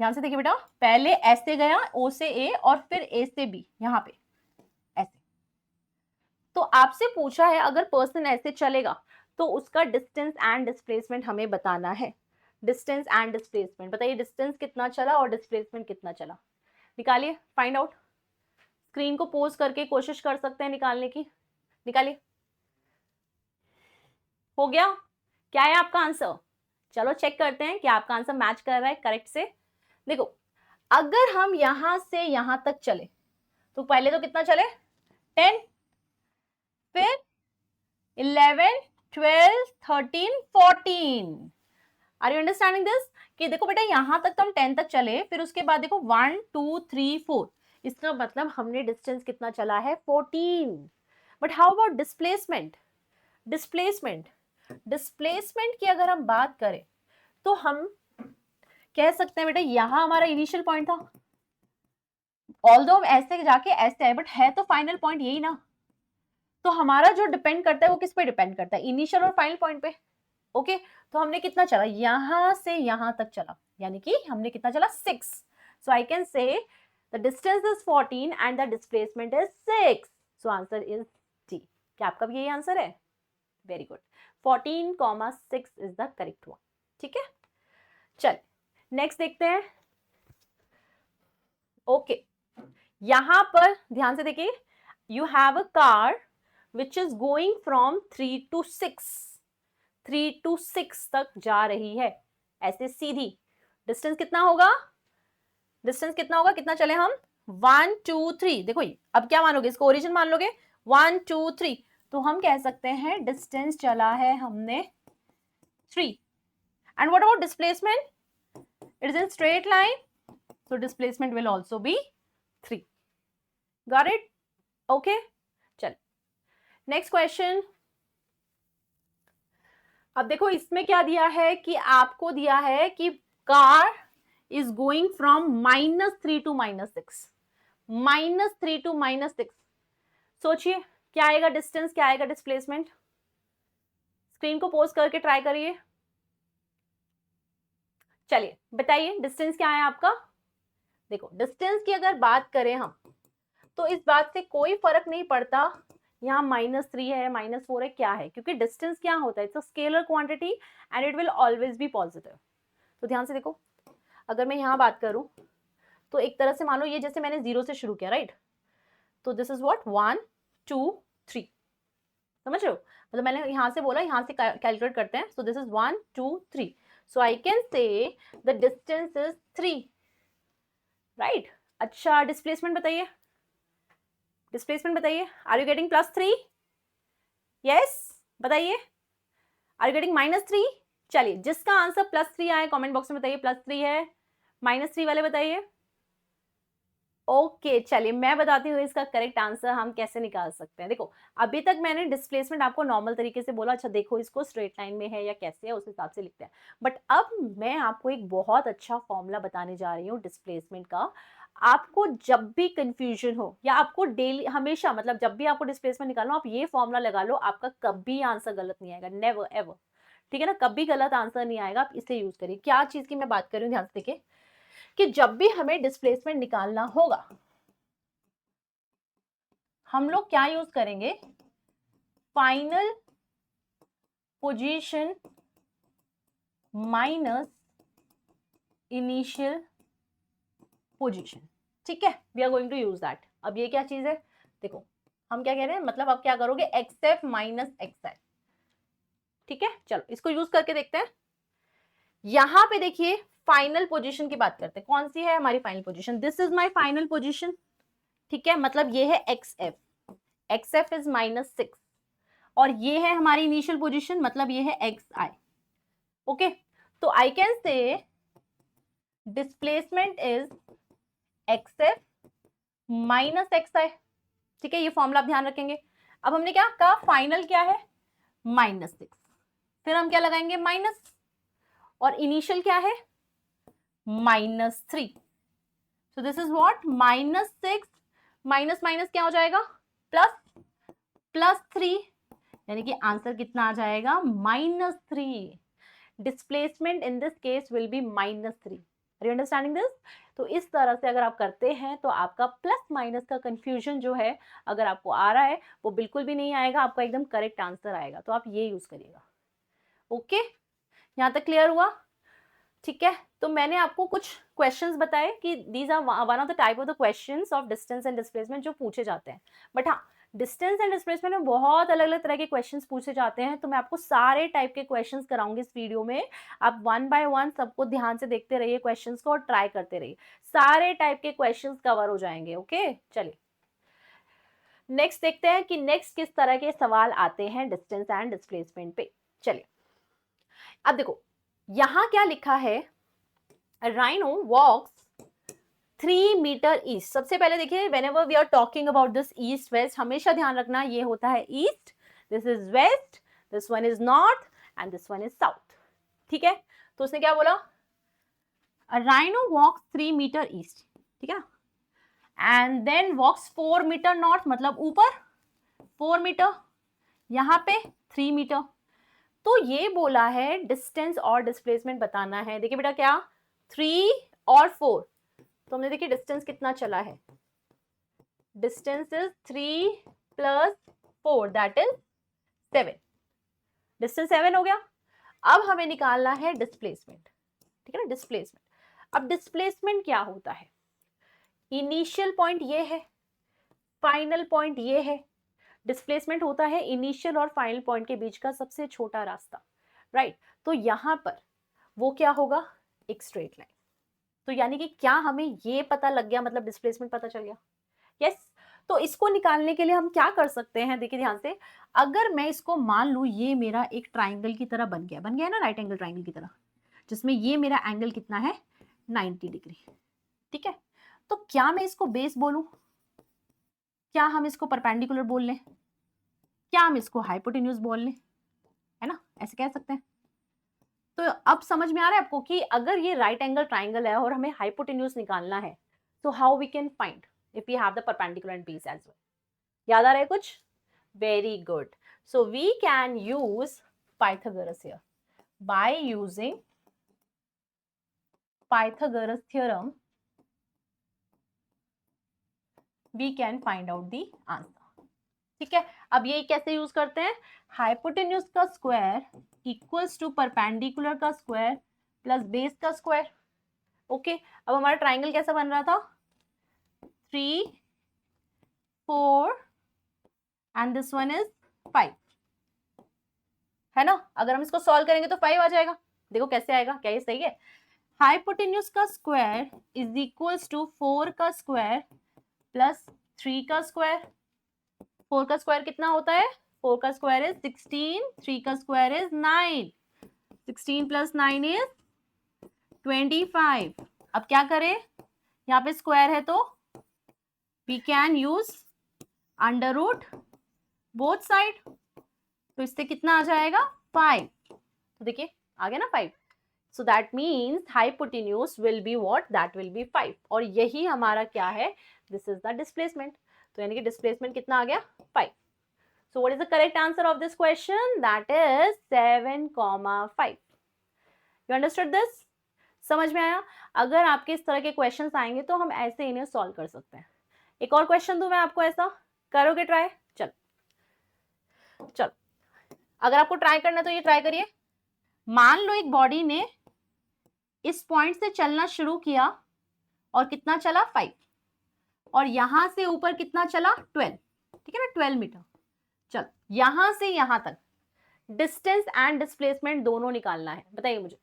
ध्यान से देखिए बेटा, पहले ऐसे गया ओ से ए और फिर ए से बी, यहां पे ऐसे। तो आपसे पूछा है अगर पर्सन ऐसे चलेगा तो उसका डिस्टेंस एंड डिस्प्लेसमेंट हमें बताना है। डिस्टेंस एंड डिस्प्लेसमेंट बताइए, डिस्टेंस कितना चला और डिस्प्लेसमेंट कितना चला, निकालिए, फाइंड आउट। स्क्रीन को पोज करके कोशिश कर सकते हैं निकालने की, निकालिए। हो गया? क्या है आपका आंसर? चलो चेक करते हैं कि आपका आंसर मैच कर रहा है करेक्ट से। देखो, अगर हम यहां से यहां तक चले तो पहले तो कितना चले 10, फिर 11, 12, 13, 14। Are you understanding this? कि देखो बेटा यहां तक तो हम 10 तक चले, फिर उसके बाद देखो 1 2 3 4, इसका मतलब हमने डिस्टेंस कितना चला है 14। But how about displacement? Displacement displacement की अगर हम बात करें तो हम कह सकते हैं बेटा यहां हमारा इनिशियल पॉइंट था, ऑल्दो हम ऐसे जाके ऐसे आए, बट है तो फाइनल पॉइंट यही ना। तो हमारा जो डिपेंड करता है वो किस पे डिपेंड करता है, इनिशियल और फाइनल पॉइंट पे। ओके तो हमने कितना चला, यहां से यहां तक चला, यानी कि हमने कितना चला 6। So I can say the distance is 14 and the displacement is 6। So answer is D. क्या आपका भी यही आंसर है? Very good, 14,6 is the correct one. ठीक है, चल नेक्स्ट देखते हैं। ओके यहां पर ध्यान से देखिए, you have a car which is going from 3 to 6, 3 to 6 तक जा रही है ऐसे सीधी। डिस्टेंस कितना होगा, डिस्टेंस कितना होगा, कितना चले हम 1 2 3। देखो अब क्या मानोगे, इसको ओरिजिन मान लोगे 1 2 3, तो हम कह सकते हैं डिस्टेंस चला है हमने 3। And what about displacement? It is in straight line, so displacement will also be 3. Got it? Okay, चल नेक्स्ट क्वेश्चन। अब देखो इसमें क्या दिया है कि आपको दिया है कि car is going from -3 to -6, -3 to -6। सोचिए क्या आएगा डिस्टेंस, क्या आएगा डिस्प्लेसमेंट? स्क्रीन को पोज करके ट्राई करिए, चलिए बताइए डिस्टेंस क्या है आपका। देखो डिस्टेंस की अगर बात करें हम तो इस बात से कोई फर्क नहीं पड़ता यहाँ -3 है -4 है क्या है, क्योंकि डिस्टेंस क्या होता है, it's a scalar quantity and it will always B positive. तो ध्यान से देखो, अगर मैं यहाँ बात करूं तो एक तरह से मान लो ये जैसे मैंने 0 से शुरू किया, राइट? तो दिस इज व्हाट 1 2 3, समझ रहे हो? मतलब मैंने यहाँ से बोला, यहाँ से कैलकुलेट करते हैं। सो this is 1 2 3, so I can say the distance is 3, right? अच्छा डिस्प्लेसमेंट बताइए, डिस्प्लेसमेंट बताइए, आर यू गेटिंग +3? यस बताइए, आर यू गेटिंग -3? चलिए जिसका आंसर +3 आए कमेंट बॉक्स में बताइए +3 है, -3 वाले बताइए। ओके चलिए मैं बताती हूँ इसका करेक्ट आंसर हम कैसे निकाल सकते हैं। देखो अभी तक मैंने डिस्प्लेसमेंट आपको नॉर्मल तरीके से बोला, अच्छा देखो इसको स्ट्रेट लाइन में है या कैसे है उस हिसाब से लिखते हैं, बट अब मैं आपको एक बहुत अच्छा फॉर्मूला बताने जा रही हूँ डिस्प्लेसमेंट का। आपको जब भी कंफ्यूजन हो या आपको डेली हमेशा मतलब जब भी आपको डिस्प्लेसमेंट निकालना आप ये फॉर्मूला लगा लो, आपका कभी आंसर गलत नहीं आएगा, नेवर एवर। ठीक है ना, कभी गलत आंसर नहीं आएगा, आप इसे यूज करिए। क्या चीज की मैं बात कर रही हूँ ध्यान से देखिए, कि जब भी हमें डिस्प्लेसमेंट निकालना होगा हम लोग क्या यूज करेंगे, final position minus initial position. ठीक है, we are going to use that. अब ये क्या चीज है, देखो हम क्या कह रहे हैं, मतलब आप क्या करोगे XF माइनस XI। ठीक है चलो इसको यूज करके देखते हैं। यहां पे देखिए फाइनल पोजीशन की बात करते हैं, कौन सी है हमारी final position, this is my final position. ठीक है, मतलब ये है XF, XF इज -6, और ये है हमारी इनिशियल पोजीशन, मतलब ये है XI। ओके तो आई कैन से displacement is XF minus XI। ठीक है, ये फॉर्मूला आप ध्यान रखेंगे। अब हमने क्या कहा, फाइनल क्या है -6, फिर हम क्या लगाएंगे माइनस, और इनिशियल क्या है -3। सो this is what -6 minus minus क्या हो जाएगा +3, यानी कि आंसर कितना आ जाएगा -3। Displacement in this case will be -3। Are you understanding this? तो इस तरह से अगर आप करते हैं तो आपका प्लस माइनस का कंफ्यूजन जो है अगर आपको आ रहा है वो बिल्कुल भी नहीं आएगा, आपका एकदम करेक्ट आंसर आएगा। तो आप ये यूज करिएगा। ओके यहाँ तक क्लियर हुआ? ठीक है, तो मैंने आपको कुछ क्वेश्चंस बताए कि these are one of the type of the questions of distance and displacement जो पूछे जाते हैं। बट हाँ डिस्टेंस एंड डिस्प्लेसमेंट में बहुत अलग अलग तरह के क्वेश्चंस पूछे जाते हैं, तो मैं आपको सारे टाइप के क्वेश्चंस कराऊंगी इस वीडियो में। आप वन बाय वन सबको ध्यान से देखते रहिए क्वेश्चंस को और ट्राई करते रहिए, सारे टाइप के क्वेश्चंस कवर हो जाएंगे। ओके, चलिए नेक्स्ट देखते हैं कि नेक्स्ट किस तरह के सवाल आते हैं डिस्टेंस एंड डिस्प्लेसमेंट पे। चलिए अब देखो यहां क्या लिखा है, राइनो वॉक्स 3 मीटर ईस्ट। सबसे पहले देखिए whenever we are talking about this east west, हमेशा ध्यान रखना ये होता है east, this is west, this one is north and this one is south. ठीक है, तो उसने क्या बोला, राइनो वॉक्स 3 मीटर ईस्ट, ठीक है, and then walks 4 metre north, मतलब ऊपर 4 मीटर, यहाँ पे 3 मीटर। तो ये बोला है डिस्टेंस और डिस्प्लेसमेंट बताना है। देखिए बेटा क्या, 3 और 4, तो हमने देखिए डिस्टेंस कितना चला है, distance is 3 plus 4 that is 7, distance 7 हो गया। अब हमें निकालना है डिस्प्लेसमेंट, ठीक है ना, डिस्प्लेसमेंट। अब डिस्प्लेसमेंट क्या होता है, इनिशियल पॉइंट ये है, फाइनल पॉइंट ये है। डिस्प्लेसमेंट होता है इनिशियल और फाइनल पॉइंट के बीच का सबसे छोटा रास्ता, राइट। तो यहां पर वो क्या होगा, एक स्ट्रेट लाइन। तो यानी कि क्या हमें ये पता लग गया, मतलब डिस्प्लेसमेंट पता चल गया, यस। तो इसको निकालने के लिए हम क्या कर सकते हैं, देखिए ध्यान से, अगर मैं इसको मान लूं ये मेरा एक ट्राइंगल की तरह बन गया ना, राइट एंगल ट्राइंगल की तरह, जिसमें ये मेरा एंगल कितना है 90 डिग्री, ठीक है। तो क्या मैं इसको बेस बोलूं, क्या हम इसको परपेंडिकुलर बोल लें, क्या हम इसको हाइपोटेन्यूज बोल लें, है ना, ऐसे कह सकते हैं। तो अब समझ में आ रहा है आपको कि अगर ये राइट एंगल ट्राइंगल है और हमें हाइपोटेन्यूज निकालना है, तो how we can find if we have the perpendicular and base as well. याद आ रहा है कुछ, very good. So we can use Pythagoras here, by using Pythagoras theorem we can find out the answer, ठीक है। अब ये कैसे यूज करते हैं, हाइपोटेन्यूज का स्क्वायर इक्वल्स टू परपेंडिकुलर का स्क्वायर प्लस बेस का स्क्वायर। ओके, अब हमारा ट्राइंगल कैसा बन रहा था, 3 4 एंड दिस वन इज 5, है ना। अगर हम इसको सॉल्व करेंगे तो 5 आ जाएगा। देखो कैसे आएगा, क्या ये सही है, हाइपोटेन्यूज का स्क्वायर इज इक्वल्स टू 4 का स्क्वायर प्लस 3 का स्क्वायर। 4 का स्क्वायर कितना होता है, 4 का स्क्वायर इज 16, 3 का स्क्वायर इज 9, 16 प्लस 9 इज 25। अब क्या करें, यहाँ पे स्क्वायर है तो we can use under root both side, तो इससे कितना आ जाएगा 5। तो देखिए आ गया ना 5। सो that means hypotenuse will be what, that will B 5, और यही हमारा क्या है, दिस इज द डिस्प्लेसमेंट। तो यानी कि डिस्प्लेसमेंट कितना आ गया 5। So what is the correct answer of this question, that is 7,5। You understood this, समझ में आया। अगर आपके इस तरह के क्वेश्चंस आएंगे तो हम ऐसे इन्हें सॉल्व कर सकते हैं। एक और क्वेश्चन दूं मैं आपको, ऐसा करोगे ट्राई, चल चल, अगर आपको ट्राई करना है तो ये ट्राई करिए। मान लो एक बॉडी ने इस पॉइंट से चलना शुरू किया और कितना चला 5, और यहां से ऊपर कितना चला 12, ठीक है ना, 12 मीटर। चल यहां से यहां तक डिस्टेंस एंड डिस्प्लेसमेंट दोनों निकालना है, बताइए मुझे।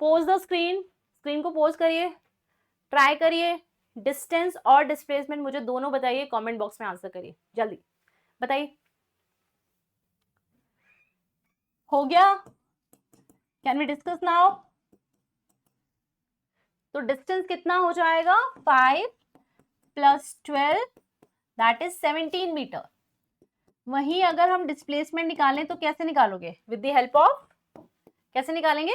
पोज द स्क्रीन, स्क्रीन को पोज करिए, ट्राई करिए, डिस्टेंस और डिस्प्लेसमेंट मुझे दोनों बताइए, कमेंट बॉक्स में आंसर करिए, जल्दी बताइए। हो गया, कैन वी डिस्कस नाउ। तो डिस्टेंस कितना हो जाएगा 5 प्लस 12 दैट इज 17 मीटर। वहीं अगर हम डिस्प्लेसमेंट निकालें तो कैसे निकालोगे, विद द हेल्प ऑफ, कैसे निकालेंगे,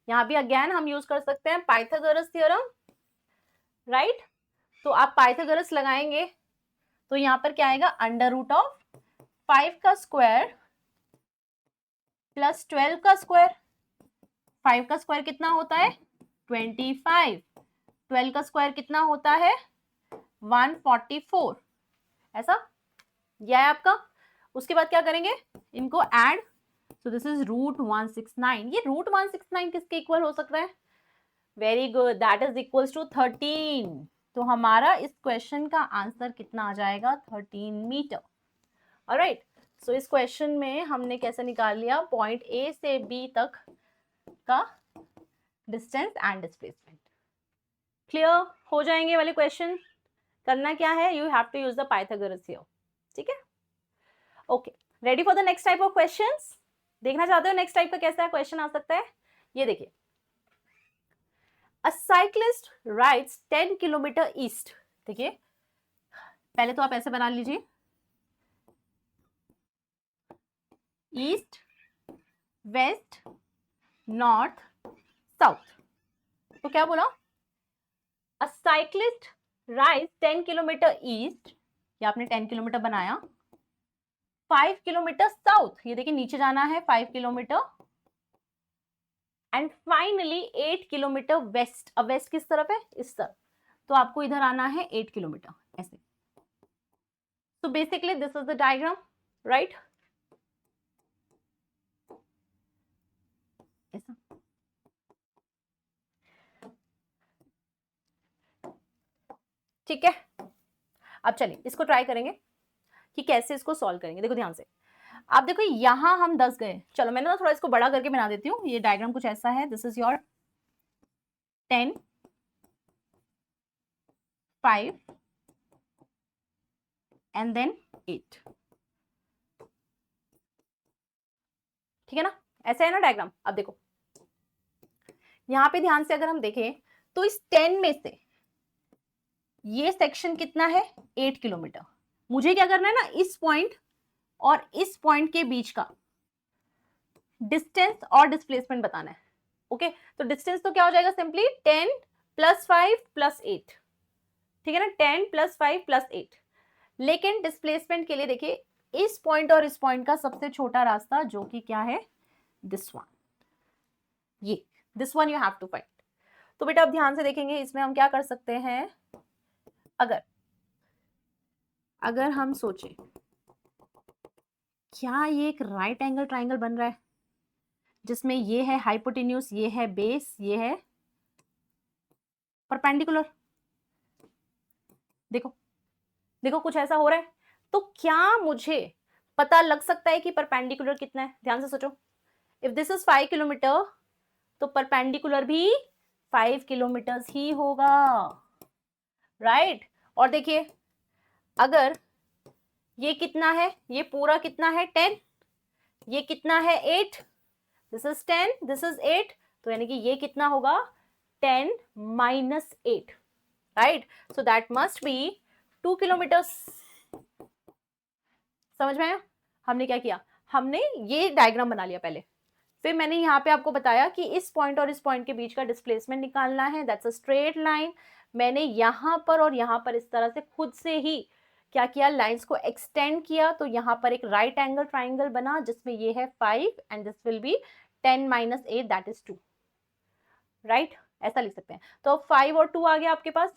यहां भी अगेन हम यूज कर सकते हैं पाइथागोरस थ्योरम, राइट। तो आप पाइथागोरस लगाएंगे तो यहां पर क्या आएगा, अंडर रूट ऑफ 5 का स्क्वायर प्लस 12 का स्क्वायर। 5 का स्क्वायर कितना होता है 25, 12 का स्क्वायर कितना होता है 144, ऐसा यह है आपका। उसके बाद क्या करेंगे, इनको add, so this is root 169। ये रूट 169 किसके इक्वल हो सकता है, very good, that is equals to 13। तो हमारा इस क्वेश्चन का आंसर कितना आ जाएगा 13 मीटर। ऑलराइट, सो इस क्वेश्चन में हमने कैसे निकाल लिया, पॉइंट ए से बी तक का डिस्टेंस एंड डिस्प्लेसमेंट। क्लियर हो जाएंगे वाले क्वेश्चन। करना क्या है, you have to use the Pythagoras here, ठीक है। Okay, ready for the next type of questions. देखना चाहते हो नेक्स्ट टाइप का कैसा क्वेश्चन आ सकता है। ये देखिए, अ साइक्लिस्ट राइड्स 10 किलोमीटर ईस्ट। देखिए, पहले तो आप ऐसे बना लीजिए, ईस्ट, वेस्ट, नॉर्थ, साउथ। तो क्या बोला, अ साइक्लिस्ट राइड्स 10 किलोमीटर ईस्ट, या आपने 10 किलोमीटर बनाया, 5 किलोमीटर साउथ, ये देखिए नीचे जाना है 5 kilometre, and finally 8 kilometre west. अब वेस्ट किस तरफ है, इस तरफ, तो आपको इधर आना है 8 किलोमीटर ऐसे। So basically this is the diagram, right? ऐसा, ठीक है। अब चलिए इसको ट्राई करेंगे कि कैसे इसको सॉल्व करेंगे। देखो ध्यान से, आप देखो यहां हम 10 गए, चलो मैंने ना थोड़ा इसको बड़ा करके बना देती हूँ। ये डायग्राम कुछ ऐसा है, this is your 10, 5 and then 8, ठीक है ना, ऐसा है ना डायग्राम। अब देखो यहाँ पे ध्यान से अगर हम देखें तो इस 10 में से ये सेक्शन कितना है, 8 किलोमीटर। मुझे क्या करना है ना, इस पॉइंट और इस पॉइंट के बीच का डिस्टेंस और डिस्प्लेसमेंट बताना है। ओके, तो डिस्टेंस तो क्या हो जाएगा, सिंपली 10 + 5 + 8, ठीक है ना, 10 + 5 + 8। लेकिन डिस्प्लेसमेंट के लिए देखिए, इस पॉइंट और इस पॉइंट का सबसे छोटा रास्ता जो कि क्या है, दिस वन, ये this one you have to find. तो बेटा अब ध्यान से देखेंगे, इसमें हम क्या कर सकते हैं, अगर हम सोचें क्या ये एक राइट एंगल ट्राइंगल बन रहा है, जिसमें ये है हाइपोटेन्यूज, ये है बेस, ये है परपेंडिकुलर। देखो देखो कुछ ऐसा हो रहा है, तो क्या मुझे पता लग सकता है कि परपेंडिकुलर कितना है। ध्यान से सोचो, इफ दिस इज 5 किलोमीटर तो परपेंडिकुलर भी 5 किलोमीटर ही होगा, राइट। और देखिए अगर ये कितना है, ये पूरा कितना है 10, ये कितना है 8, दिस इज 10, दिस इज 8, तो यानी कि ये कितना होगा 10 - 8, right. So that must be 2 kilometre. समझ में आया, हमने क्या किया, हमने ये डायग्राम बना लिया पहले, फिर मैंने यहाँ पे आपको बताया कि इस पॉइंट और इस पॉइंट के बीच का डिस्प्लेसमेंट निकालना है, दैट्स अ स्ट्रेट लाइन। मैंने यहाँ पर और यहाँ पर इस तरह से खुद से ही क्या किया, लाइंस को एक्सटेंड किया, तो यहाँ पर एक राइट एंगल ट्राइंगल बना जिसमें ये है 5 and this will be 10 - 8 that is 2, right. ऐसा लिख सकते हैं। तो 5 और 2 आ गया आपके पास,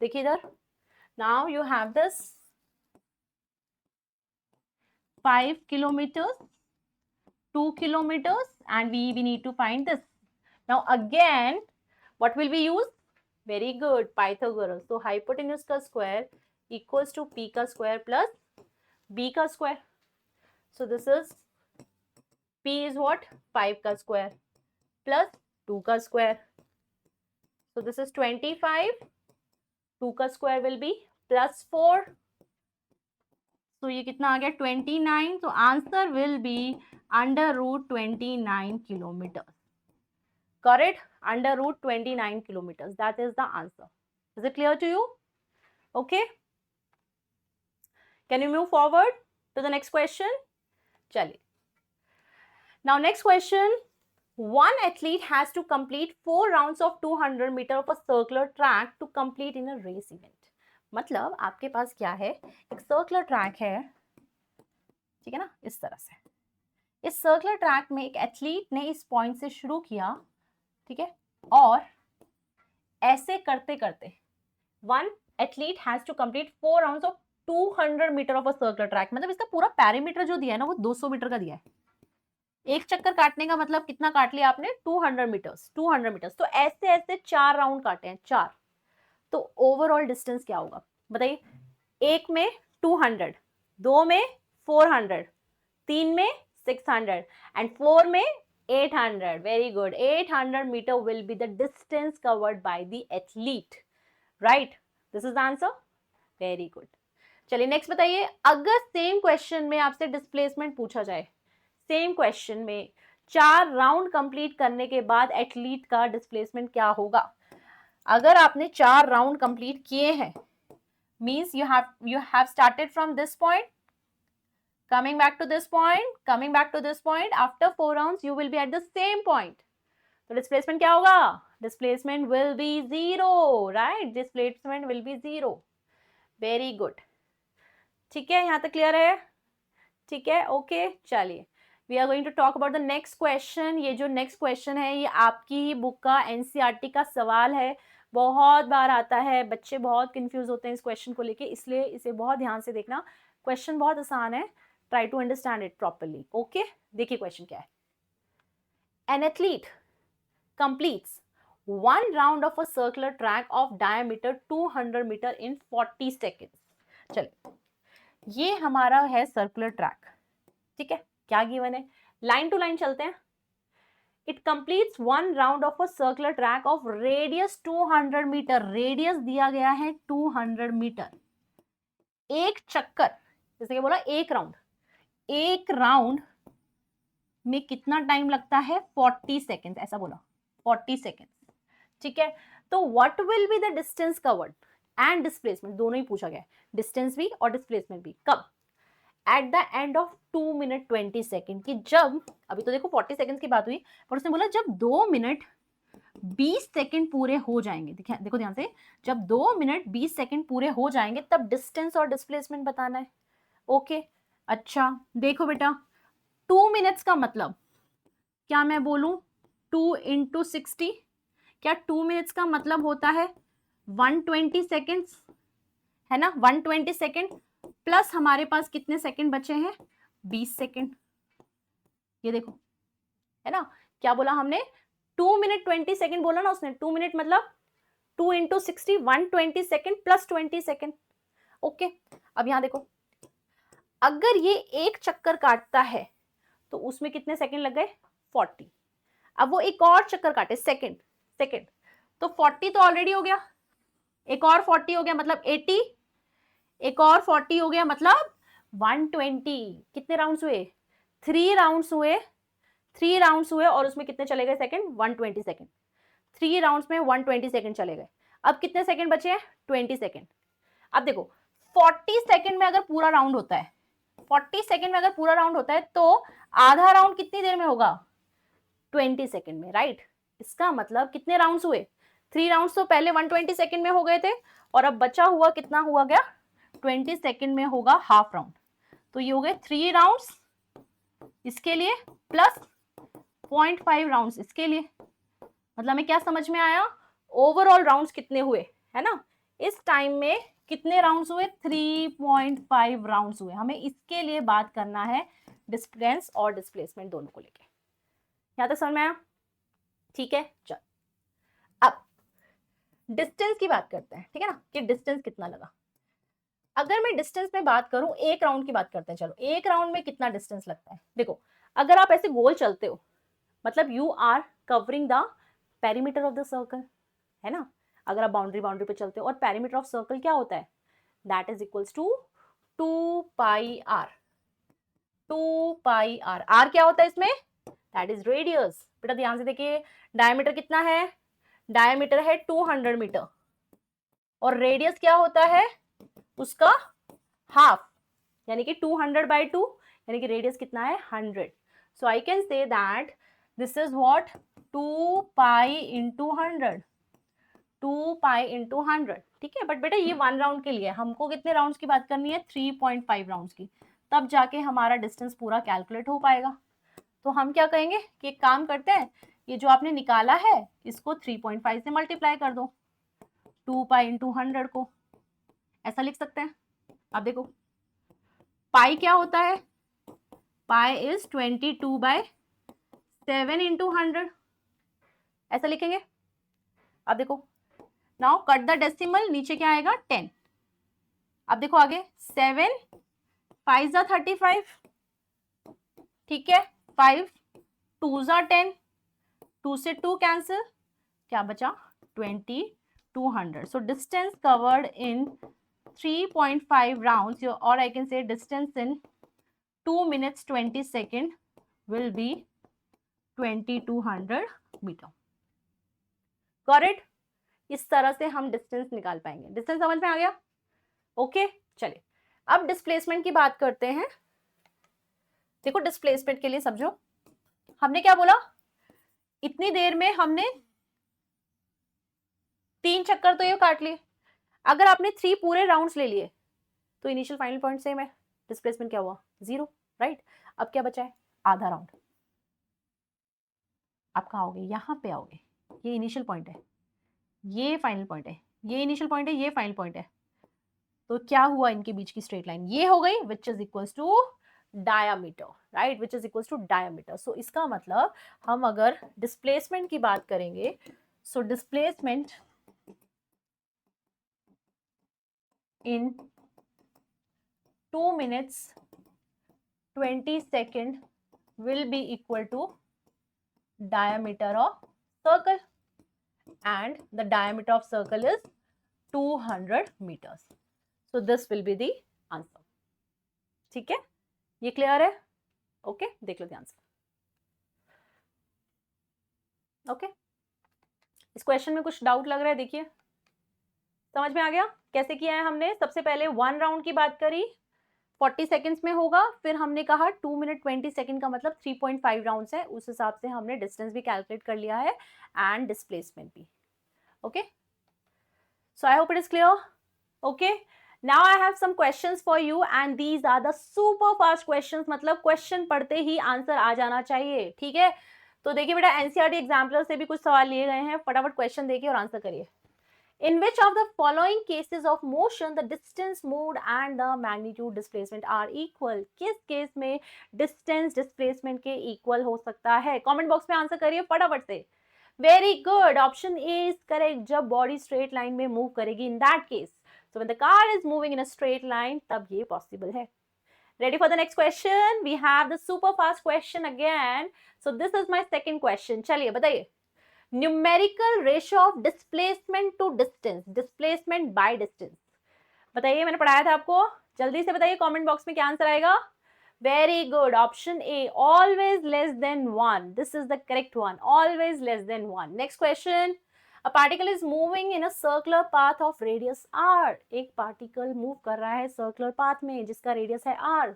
देखिए इधर, now you have this 5 kilometers, 2 kilometers, and we need to find this. Now again, what will we use? Very good, Pythagoras. So hypotenuse का square equals to p का square plus b का square. So this is p is what? 5 का square plus 2 का square. So this is 25. 2 का square will be plus 4. तो ये कितना आ गया 29, तो answer will be √29 kilometre, correct, √29 kilometers, that is the answer. Is it clear to you? Okay, can you move forward to the next question? चलिए, now next question, one athlete has to complete 4 rounds of 200 meter of a circular track to complete in a race event. मतलब आपके पास क्या है, एक circular track है, ठीक है ना, इस तरह से। इस सर्कुलर ट्रैक में एक एथलीट ने इस पॉइंट से शुरू किया, ठीक है, और ऐसे करते करते one athlete has to complete 4 rounds of 200 metre of a circular track. मतलब इसका पूरा पैरीमीटर जो दिया है ना वो 200 मीटर का दिया है। एक चक्कर काटने का मतलब कितना काट लिया आपने, 200 मीटर्स, 200 मीटर्स। तो ऐसे ऐसे 4 राउंड काटे हैं, 4। तो ओवरऑल डिस्टेंस क्या होगा बताइए, एक में 200, 2 में 400, 3 में 600 एंड 4 में 800. Very good. 800 metre will be the distance covered by the athlete. Right, this is the answer. Very good. चलिए नेक्स्ट बताइए, अगर सेम क्वेश्चन में आपसे डिस्प्लेसमेंट पूछा जाए, सेम क्वेश्चन में 4 राउंड कंप्लीट करने के बाद एथलीट का डिस्प्लेसमेंट क्या होगा? अगर आपने 4 राउंड कंप्लीट किए हैं, means you have started from this point, coming back to this point, coming back to this point, after 4 rounds you will be at the same point. तो डिस्प्लेसमेंट क्या होगा? Displacement will B 0. Right, displacement will B 0. Very good. ठीक है, यहां तक clear है? ठीक है, ओके. चलिए, we are going to talk about the next question. ये जो नेक्स्ट क्वेश्चन है ये आपकी ही बुक का एनसीईआरटी का सवाल है. बहुत बार आता है, बच्चे बहुत कंफ्यूज होते हैं इस क्वेश्चन को लेके, इसलिए इसे बहुत ध्यान से देखना. क्वेश्चन बहुत आसान है, try to understand it properly. Okay, देखिए क्वेश्चन क्या है. An athlete completes 1 round of a circular track of diameter 200 meter in 40 seconds. चलिए, ये हमारा है सर्कुलर ट्रैक. ठीक है, क्या गिवन है? लाइन टू लाइन चलते हैं. It completes 1 round of a circular track of radius 200 metre. Radius दिया गया है 200 मीटर. एक चक्कर, जैसे कि बोला एक राउंड में कितना टाइम लगता है? 40 सेकेंड. ऐसा बोला, 40 सेकेंड. ठीक है, तो what will be the distance covered and displacement, दोनों ही पूछा गया है, डिस्टेंस भी और डिस्प्लेसमेंट भी. कब? At the end of 2 minute 20 second. कि जब, अभी तो देखो 40 सेकेंड की बात हुई, पर उसने बोला जब 2 मिनट 20 सेकेंड पूरे हो जाएंगे. देखो ध्यान से, जब 2 मिनट 20 सेकेंड पूरे हो जाएंगे तब डिस्टेंस और डिस्प्लेसमेंट बताना है. ओके, अच्छा देखो बेटा, 2 मिनट्स का मतलब क्या मैं बोलूं? 2 इंटू 60. क्या 2 मिनट्स का मतलब होता है 120 सेकेंड्स, है ना? 120 सेकेंड प्लस हमारे पास कितने सेकेंड बचे हैं? 20 सेकेंड. ये देखो, है ना? क्या बोला हमने? 2 मिनट 20 सेकेंड बोला ना उसने. 2 मिनट मतलब 2 into 60, 120 second plus 20 second. Okay, अब यहां देखो, अगर ये एक चक्कर काटता है तो उसमें कितने सेकेंड लग गए? 40. अब वो एक और चक्कर काटे, सेकेंड, तो 40 तो ऑलरेडी हो गया, एक और 40 हो गया मतलब 80, एक और 40 हो गया मतलब 120. कितने राउंड्स हुए? 3 राउंड्स हुए. 3 राउंड्स हुए और उसमें कितने चले गए सेकेंड? 120 सेकेंड. 3 राउंड्स में 120 सेकेंड चले गए. अब कितने सेकेंड बचे हैं? 20 सेकेंड. अब देखो, 40 सेकेंड में अगर पूरा राउंड होता है, 40 सेकेंड में अगर पूरा राउंड होता है तो आधा राउंड कितनी देर में होगा? 20 सेकेंड में. राइट, इसका मतलब कितने राउंड्स हुए? 3 राउंड्स तो पहले 120 सेकेंड में हो गए थे और अब बचा हुआ कितना हुआ गया? 20 सेकेंड में होगा हाफ राउंड. तो ये हो गए 3 राउंड्स इसके लिए प्लस 0.5 राउंड्स इसके लिए. मतलब हमें क्या समझ में आया? ओवरऑल राउंड्स कितने हुए, है ना? इस टाइम में कितने राउंड्स हुए? 3.5 राउंड्स हुए. हमें इसके लिए बात करना है डिस्टेंस और डिस्प्लेसमेंट दोनों को लेके. यहां तक समझ में आया? ठीक है, चल अब डिस्टेंस की बात करते हैं. ठीक है ना, कि डिस्टेंस कितना लगा. अगर मैं डिस्टेंस में बात करूं, एक राउंड की बात करते हैं. चलो, एक राउंड में कितना डिस्टेंस लगता है? देखो, अगर आप ऐसे गोल चलते हो मतलब you are covering the perimeter of the circle, है ना? अगर आप बाउंड्री पे चलते हो और पेरीमीटर ऑफ सर्कल क्या होता है? That is equals to 2 pi r. 2 pi r. R क्या होता है इसमें? That is radius. बेटा ध्यान से देखिए, डायमीटर कितना है? डायमीटर है 200 मीटर और रेडियस क्या होता है उसका? हाफ, यानी कि 200/2, यानी कि रेडियस कितना है? 100. So I can say that this is what? 2 pi into 100. 2 pi into 100. ठीक है, बट बेटा ये 1 राउंड के लिए, हमको कितने राउंड्स की बात करनी है? 3.5 राउंड्स की. तब जाके हमारा डिस्टेंस पूरा कैलकुलेट हो पाएगा. तो हम क्या कहेंगे कि एक काम करते हैं, ये जो आपने निकाला है इसको 3.5 से मल्टीप्लाई कर दो. 2 पाई इंटू 100 को ऐसा लिख सकते हैं. अब देखो, पाई क्या होता है? Pi is 22/7 into 100. ऐसा लिखेंगे. अब देखो, नाउ कट द डेसिमल, नीचे क्या आएगा? 10. अब देखो आगे, 7 5 जा 35, ठीक है, 5 2 जा 10, 2 से 2 कैंसिल, क्या बचा 20, 200. So distance covered in 3.5 rounds, or I can say distance in 2 minutes 20 seconds will be 2200 metre. Got it? इस तरह से हम डिस्टेंस निकाल पाएंगे. डिस्टेंस समझ में आ गया? ओके, चलिए अब डिस्प्लेसमेंट की बात करते हैं. देखो डिस्प्लेसमेंट के लिए समझो, हमने क्या बोला, इतनी देर में हमने 3 चक्कर तो ये काट लिए. अगर आपने 3 पूरे राउंड्स ले लिए तो इनिशियल फाइनल पॉइंट सेम है, डिस्प्लेसमेंट क्या हुआ 0, राइट. अब क्या बचा है, आधा राउंड. आप कहाँ आओगे, यहाँ पे आओगे. ये इनिशियल पॉइंट है, ये फाइनल पॉइंट है, ये इनिशियल पॉइंट है, ये फाइनल पॉइंट है. तो क्या हुआ, इनके बीच की स्ट्रेट लाइन ये हो गई, which is equals to diameter, right, which is equals to diameter. So इसका मतलब हम अगर डिस्प्लेसमेंट की बात करेंगे, so displacement in 2 minutes 20 seconds will be equal to diameter of circle, and the diameter of circle is 200 meters. So this will be the answer. ठीक है, ये क्लियर है? ओके, देख लो ध्यान से. ओके, इस क्वेश्चन में कुछ डाउट लग रहा है? देखिए, समझ में आ गया कैसे किया है हमने. सबसे पहले 1 राउंड की बात करी, 40 सेकेंड्स में होगा. फिर हमने कहा 2 मिनट 20 सेकेंड का मतलब 3.5 राउंड्स है. उस हिसाब से हमने डिस्टेंस भी कैलकुलेट कर लिया है एंड डिस्प्लेसमेंट भी. Okay, so I hope it is clear. Okay, now I have some questions for you and these are the super fast questions. मतलब क्वेश्चन पढ़ते ही आंसर आ जाना चाहिए, ठीक है. तो देखिए बेटा, एनसीईआरटी एग्जाम्पलर से भी कुछ सवाल लिए गए हैं. फटाफट क्वेश्चन देखिए और आंसर करिए. In which of the following cases of motion the distance moved and the magnitude displacement are equal? किस केस में distance displacement के equal हो सकता है? कमेंट बॉक्स में आंसर करिए फटाफट से. Very good, option A is correct. जब बॉडी स्ट्रेट लाइन में मूव करेगी, इन that case, so when the car is moving in a straight line, तब ये पॉसिबल है. Ready for the next question? We have the super fast question again. So this is my second question. चलिए बताइए, numerical ratio of displacement to distance, displacement by distance. बताइए, मैंने पढ़ाया था आपको, जल्दी से बताइए कमेंट बॉक्स में क्या आंसर आएगा. Very good, option A, always less then 1. This is the correct one, always less then 1. Next question, a particle is moving in a circular path of radius r. एक particle move कर रहा है circular path में जिसका radius है r.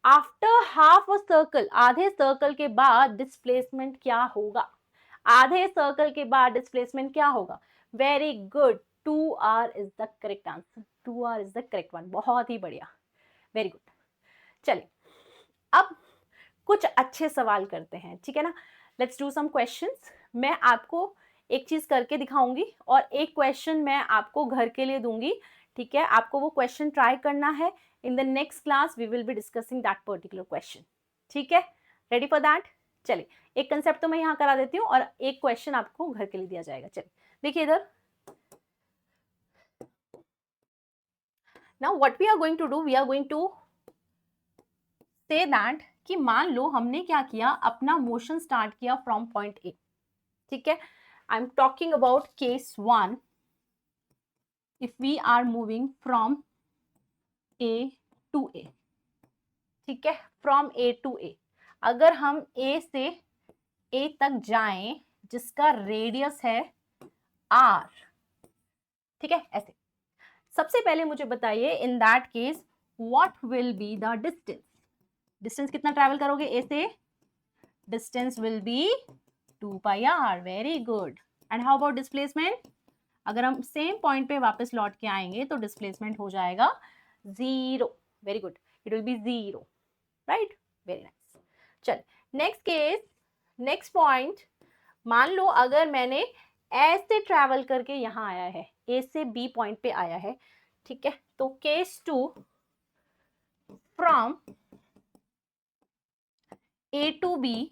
After half a circle, आधे circle के बाद डिस्प्लेसमेंट क्या होगा? आधे सर्कल के बाद डिस्प्लेसमेंट क्या होगा? Very good, 2r is the correct answer. 2r is the correct one. बहुत ही बढ़िया, वेरी गुड. चलिए अब कुछ अच्छे सवाल करते हैं, ठीक है ना. Let's do some questions. मैं आपको एक चीज करके दिखाऊंगी और एक क्वेश्चन मैं आपको घर के लिए दूंगी, ठीक है. आपको वो क्वेश्चन ट्राई करना है. In the next class we will be discussing that particular question, ठीक है. Ready for that? चलिए, एक कंसेप्ट तो मैं यहाँ करा देती हूँ और एक क्वेश्चन आपको घर के लिए दिया जाएगा. चलिए देखिए इधर. Now what we are going to do, we are going to say that कि मान लो हमने क्या किया, अपना मोशन स्टार्ट किया फ्रॉम पॉइंट ए, ठीक है. I am talking about case 1. If we are moving from A to A, ठीक है, फ्रॉम ए टू ए. अगर हम ए से ए तक जाएं जिसका रेडियस है r, ठीक है, ऐसे. सबसे पहले मुझे बताइए, इन that case what will be the distance. Distance कितना ट्रैवल करोगे ए से? Distance will be 2 pi r. Very good. And how about displacement? अगर हम सेम पॉइंट पे वापस लौट के आएंगे तो डिस्प्लेसमेंट हो जाएगा 0. Very good, it will be 0, right. Very nice. चल नेक्स्ट केस, नेक्स्ट पॉइंट. मान लो अगर मैंने ऐसे ट्रैवल करके यहाँ आया है, ए से बी पॉइंट पे आया है, ठीक है. तो case 2, from A to B,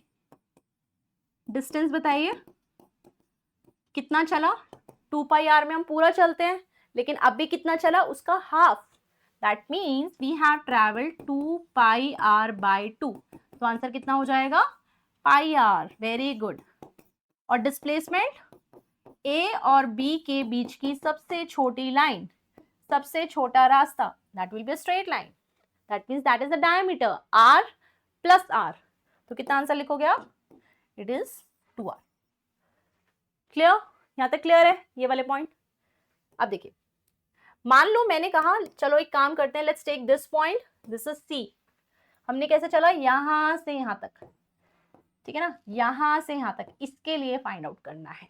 distance बताइए कितना चला. 2 pi r में हम पूरा चलते हैं, लेकिन अब भी कितना चला, उसका half. That means we have travelled 2 pi r by 2, तो आंसर कितना हो जाएगा, पाई आर, वेरी गुड। और डिस्प्लेसमेंट, ए और बी के बीच की सबसे छोटी लाइन, सबसे छोटा रास्ता, that will be straight line, that means that is the diameter r plus r, तो कितना आंसर लिखोगे आप, इट इज 2r। क्लियर, यहां तक क्लियर है ये वाले पॉइंट। अब देखिए, मान लो मैंने कहा चलो एक काम करते हैं, let's take this point, this is c, हमने कैसे चला, यहां से यहां तक, ठीक है ना, यहां से यहां तक, इसके लिए फाइंड आउट करना है।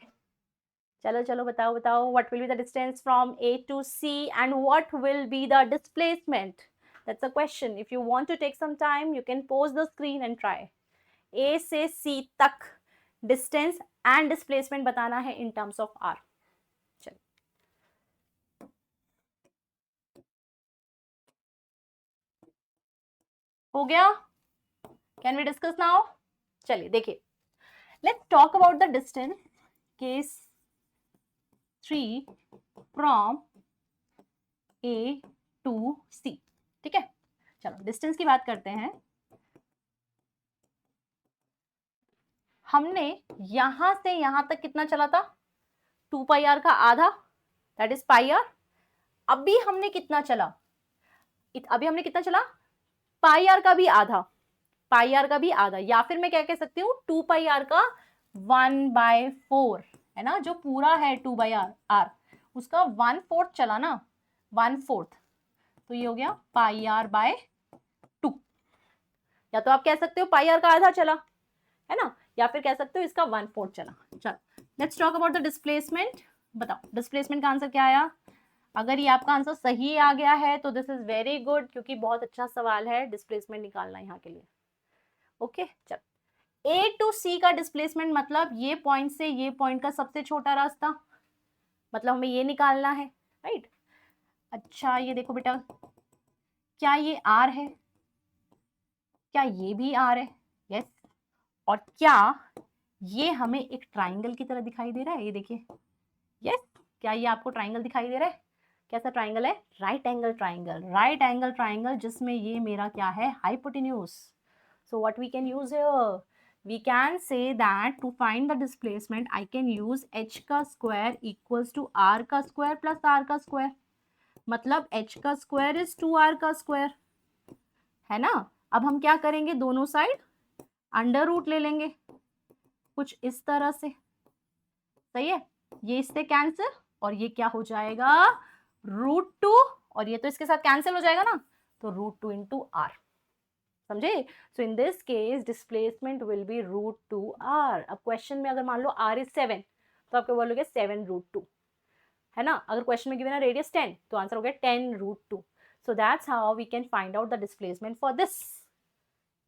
चलो चलो बताओ बताओ, what will be the distance from a to c and what will be the displacement, that's a question. If you want to take some time you can pause the screen and try. a से c तक distance and displacement बताना है in terms of r। चलो हो गया, can we discuss now. चलिए देखिए, let's talk about the distance case 3 from a to c, ठीक है। चलो डिस्टेंस की बात करते हैं। हमने यहां से यहां तक कितना चला था, 2 पाई आर का आधा, दैट इज पाई आर। अभी हमने कितना चला, अभी हमने कितना चला, पाई आर का भी आधा, पाई आर का भी आधा, या फिर मैं क्या कह सकती हूँ, 2 पाई आर का 1/4, है ना, जो पूरा है 2 बाई आर उसका 1/4 चला ना, 1/4, तो ये हो गया पाई आर बाय 2। या तो आप कह सकते हो पाई आर का आधा चला, है ना, या फिर कह सकते हो इसका 1/4 चला। चलो let's talk about the displacement. बताओ डिस्प्लेसमेंट का आंसर क्या आया। अगर ये आपका आंसर सही आ गया है तो दिस इज वेरी गुड, क्योंकि बहुत अच्छा सवाल है डिस्प्लेसमेंट निकालना यहाँ के लिए। ओके चलो, ए टू सी का डिस्प्लेसमेंट मतलब ये पॉइंट से ये पॉइंट का सबसे छोटा रास्ता, मतलब हमें ये निकालना है, राइट। अच्छा ये देखो बेटा, क्या ये आर है, क्या ये भी आर है, यस। और क्या ये हमें एक ट्राइंगल की तरह दिखाई दे रहा है, ये देखिए, यस। क्या ये आपको ट्राइंगल दिखाई दे रहा है, कैसा ट्राइंगल है, right angle triangle, right angle triangle, जिसमें ये मेरा क्या है, hypotenuse. So what we can use here, we can say that to find the displacement I can use h का square equals to r का square plus r का square, मतलब h का square is 2r का square, है ना। अब हम क्या करेंगे, दोनों साइड अंडर रूट ले लेंगे, कुछ इस तरह से, सही है। ये इससे कैंसिल और ये क्या हो जाएगा, √2, और ये तो इसके साथ कैंसिल हो जाएगा ना, तो √2 इंटू आर, समझे। So in this case displacement will be √2r। अब क्वेश्चन में अगर मान लो r इज 7, तो आपको बोलोगे 7√2, है ना। अगर क्वेश्चन में गिवन है रेडियस 10, तो आंसर हो गया 10√2। So that's how we can find out the displacement for this.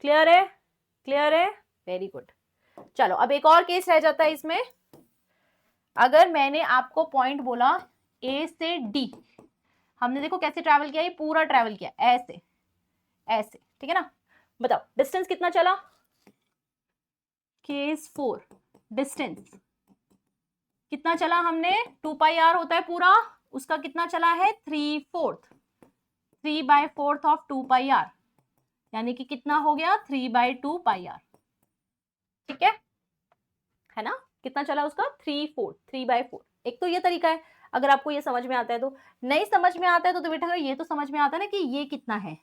Clear है, क्लियर है, वेरी गुड। चलो अब एक और केस रह जाता है इसमें। अगर मैंने आपको पॉइंट बोला a से d, हमने देखो कैसे ट्रैवल किया, ये पूरा ट्रैवल किया ऐसे ऐसे, ठीक है ना। बताओ डिस्टेंस कितना चला, केस 4, डिस्टेंस कितना चला हमने, 2 पाई आर होता है पूरा, उसका कितना चला है 3/4, 3/4 ऑफ 2 पाई आर, यानी कि कितना हो गया 3/2 पाई आर, ठीक है ना। कितना चला उसका 3/4। एक तो ये तरीका है, अगर आपको ये समझ में आता है तो। नहीं समझ में आता है तो बेटा ये तो समझ में आता है ना कि ये कितना है,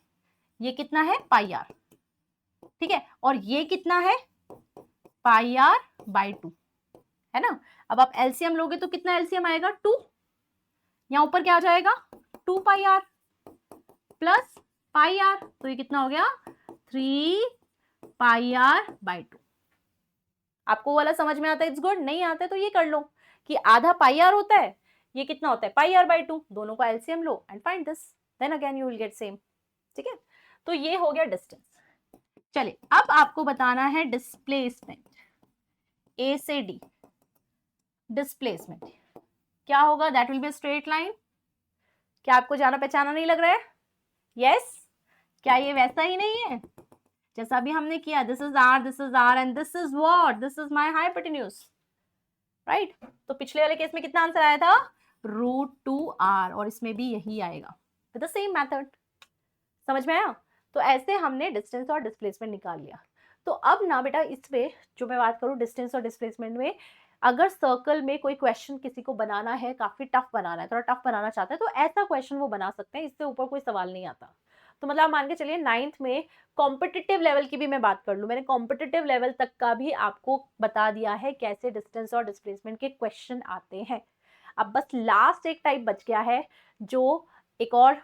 ये कितना है पाई आर, ठीक है, और ये कितना है पाई आर बाय 2, है ना। अब आप एलसीएम लोगे तो कितना एलसीएम आएगा 2, यहाँ ऊपर क्या आ जाएगा 2 pi are plus pi are, तो ये कितना हो गया 3 पाई आर बाय 2। आपको वाला समझ में आता है, इट्स गुड। नहीं आता है तो ये कर लो कि आधा पाई आर होता है, ये कितना होता है पाई आर बाय 2, दोनों का एलसीएम लो and find this, then again you will get same, ठीक है। तो ये हो गया डिस्टेंस। चलिए अब आपको बताना है डिस्प्लेसमेंट, ए से डी डिस्प्लेसमेंट क्या होगा, that will be straight line. क्या आपको जाना पहचाना नहीं लग रहा है, यस क्या ये वैसा ही नहीं है जैसा अभी हमने किया, this is r and this is what, this is my hypotenuse, right. तो पिछले वाले केस में कितना आंसर आया था √2r, और इसमें भी यही आएगा विद द सेम मेथड, समझ में आया? तो ऐसे हमने डिस्टेंस और डिस्प्लेसमेंट निकाल लिया। तो अब ना बेटा इसमें जो मैं बात करूँ डिस्टेंस और डिस्प्लेसमेंट में, अगर सर्कल में कोई क्वेश्चन किसी को बनाना है, काफ़ी टफ बनाना है, थोड़ा टफ बनाना चाहता है, तो ऐसा क्वेश्चन वो बना सकते हैं, इससे ऊपर कोई सवाल नहीं आता। तो मतलब आप मान के चलिए 9th में कॉम्पिटिटिव लेवल की भी मैं बात कर लूँ, मैंने कॉम्पिटिटिव लेवल तक का भी आपको बता दिया है कैसे डिस्टेंस और डिस्प्लेसमेंट के क्वेश्चन आते हैं। अब बस लास्ट एक टाइप बच गया है, जो एक और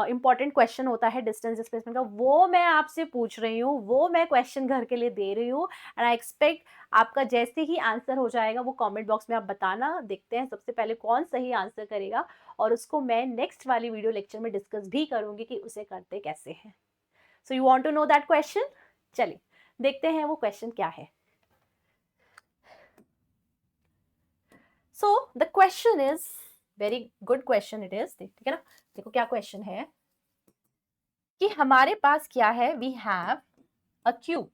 इम्पॉर्टेंट क्वेश्चन होता है डिस्टेंस डिस्प्लेसमेंट का, वो मैं आपसे पूछ रही हूँ, वो मैं क्वेश्चन घर के लिए दे रही हूँ, एंड आई एक्सपेक्ट आपका जैसे ही आंसर हो जाएगा वो कमेंट बॉक्स में आप बताना। देखते हैं सबसे पहले कौन सही आंसर करेगा, और उसको मैं नेक्स्ट वाली वीडियो लेक्चर में डिस्कस भी करूंगी कि उसे करते कैसे हैं। So you want to know that question? चलिए देखते हैं वो क्वेश्चन क्या है। So the question is very good question it is, ठीक है ना। देखो क्या क्वेश्चन है कि हमारे पास क्या है, वी हैव अ क्यूब,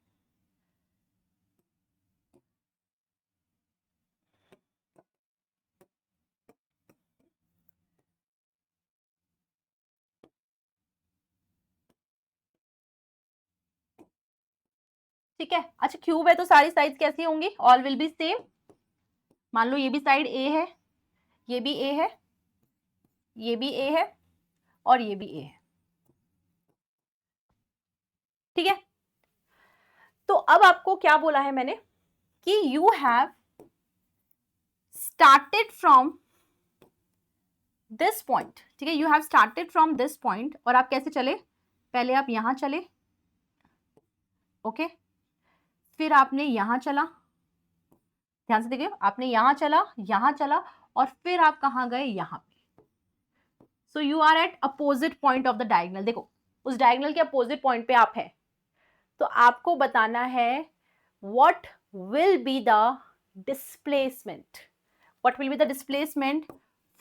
ठीक है। अच्छा क्यूब है तो सारी साइड्स कैसी होंगी, ऑल विल बी सेम। मान लो ये भी साइड ए है, ये भी ए है, ये भी ए है, और ये भी ए है, ठीक है। तो अब आपको क्या बोला है मैंने कि you have started from this point, ठीक है, you have started from this point, और आप कैसे चले, पहले आप यहां चले, ओके, फिर आपने यहां चला, ध्यान से देखिए, आपने यहां चला, और फिर आप कहां गए, यहां पे। So you are at opposite point of the diagonal, देखो उस डायगोनल के अपोजिट पॉइंट पे आप है, तो आपको बताना है what will be the displacement, what will be the displacement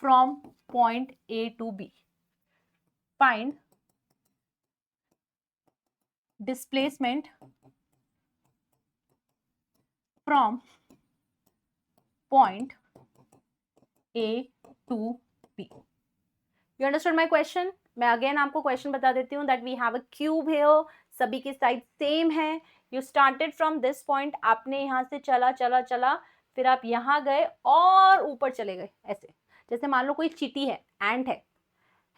from point A to B, find displacement from point A to B. You understood my question? मैं अगेन आपको क्वेश्चन बता देती हूँ that we have a cube here, सभी की side same है, you started from this point, आपने यहाँ से चला चला चला, फिर आप यहाँ गए और ऊपर चले गए ऐसे। जैसे मान लो कोई चींटी है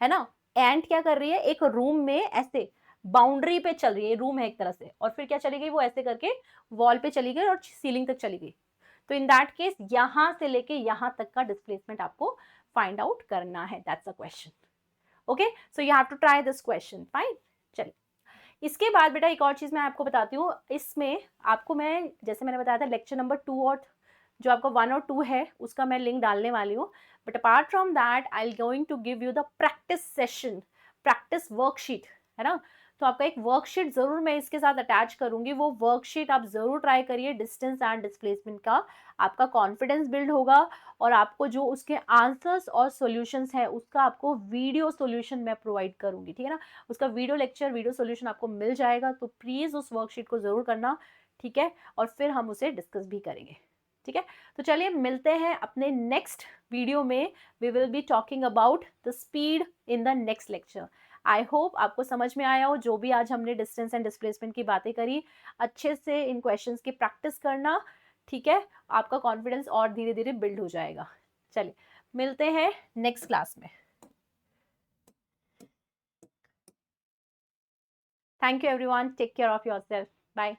ना, एंट क्या कर रही है, एक रूम में ऐसे बाउंड्री पे चल रही है, रूम है एक तरह से, और फिर क्या चली गई, वो ऐसे करके वॉल पे चली गई और सीलिंग तक चली गई। तो इन दैट केस यहां से लेके यहां तक का डिस्प्लेसमेंट आपको फाइंड आउट करना है, that's a question. Okay, so you have to try this question, fine. चलिए इसके बाद बेटा एक और चीज मैं आपको बताती हूँ, इसमें आपको मैं जैसे मैंने बताया था लेक्चर नंबर 2 और जो आपका 1 और 2 है उसका मैं लिंक डालने वाली हूँ, but apart from that I am going to give you the practice session, practice worksheet, है ना। तो आपका एक वर्कशीट जरूर मैं इसके साथ अटैच करूंगी, वो वर्कशीट आप जरूर ट्राई करिए, डिस्टेंस एंड डिस्प्लेसमेंट का, आपका कॉन्फिडेंस बिल्ड होगा, और आपको जो उसके आंसर्स और सॉल्यूशंस है उसका आपको वीडियो सॉल्यूशन मैं प्रोवाइड करूंगी, ठीक है ना। उसका वीडियो लेक्चर, वीडियो सॉल्यूशन आपको मिल जाएगा, तो प्लीज उस वर्कशीट को जरूर करना, ठीक है, और फिर हम उसे डिस्कस भी करेंगे, ठीक है। तो चलिए मिलते हैं अपने नेक्स्ट वीडियो में, we will be talking about the speed in the next lecture. I hope आपको समझ में आया हो जो भी आज हमने डिस्टेंस एंड डिस्प्लेसमेंट की बातें करी, अच्छे से इन क्वेश्चंस की प्रैक्टिस करना, ठीक है, आपका कॉन्फिडेंस और धीरे धीरे बिल्ड हो जाएगा। चलिए मिलते हैं नेक्स्ट क्लास में। Thank you everyone, take care of yourself, bye.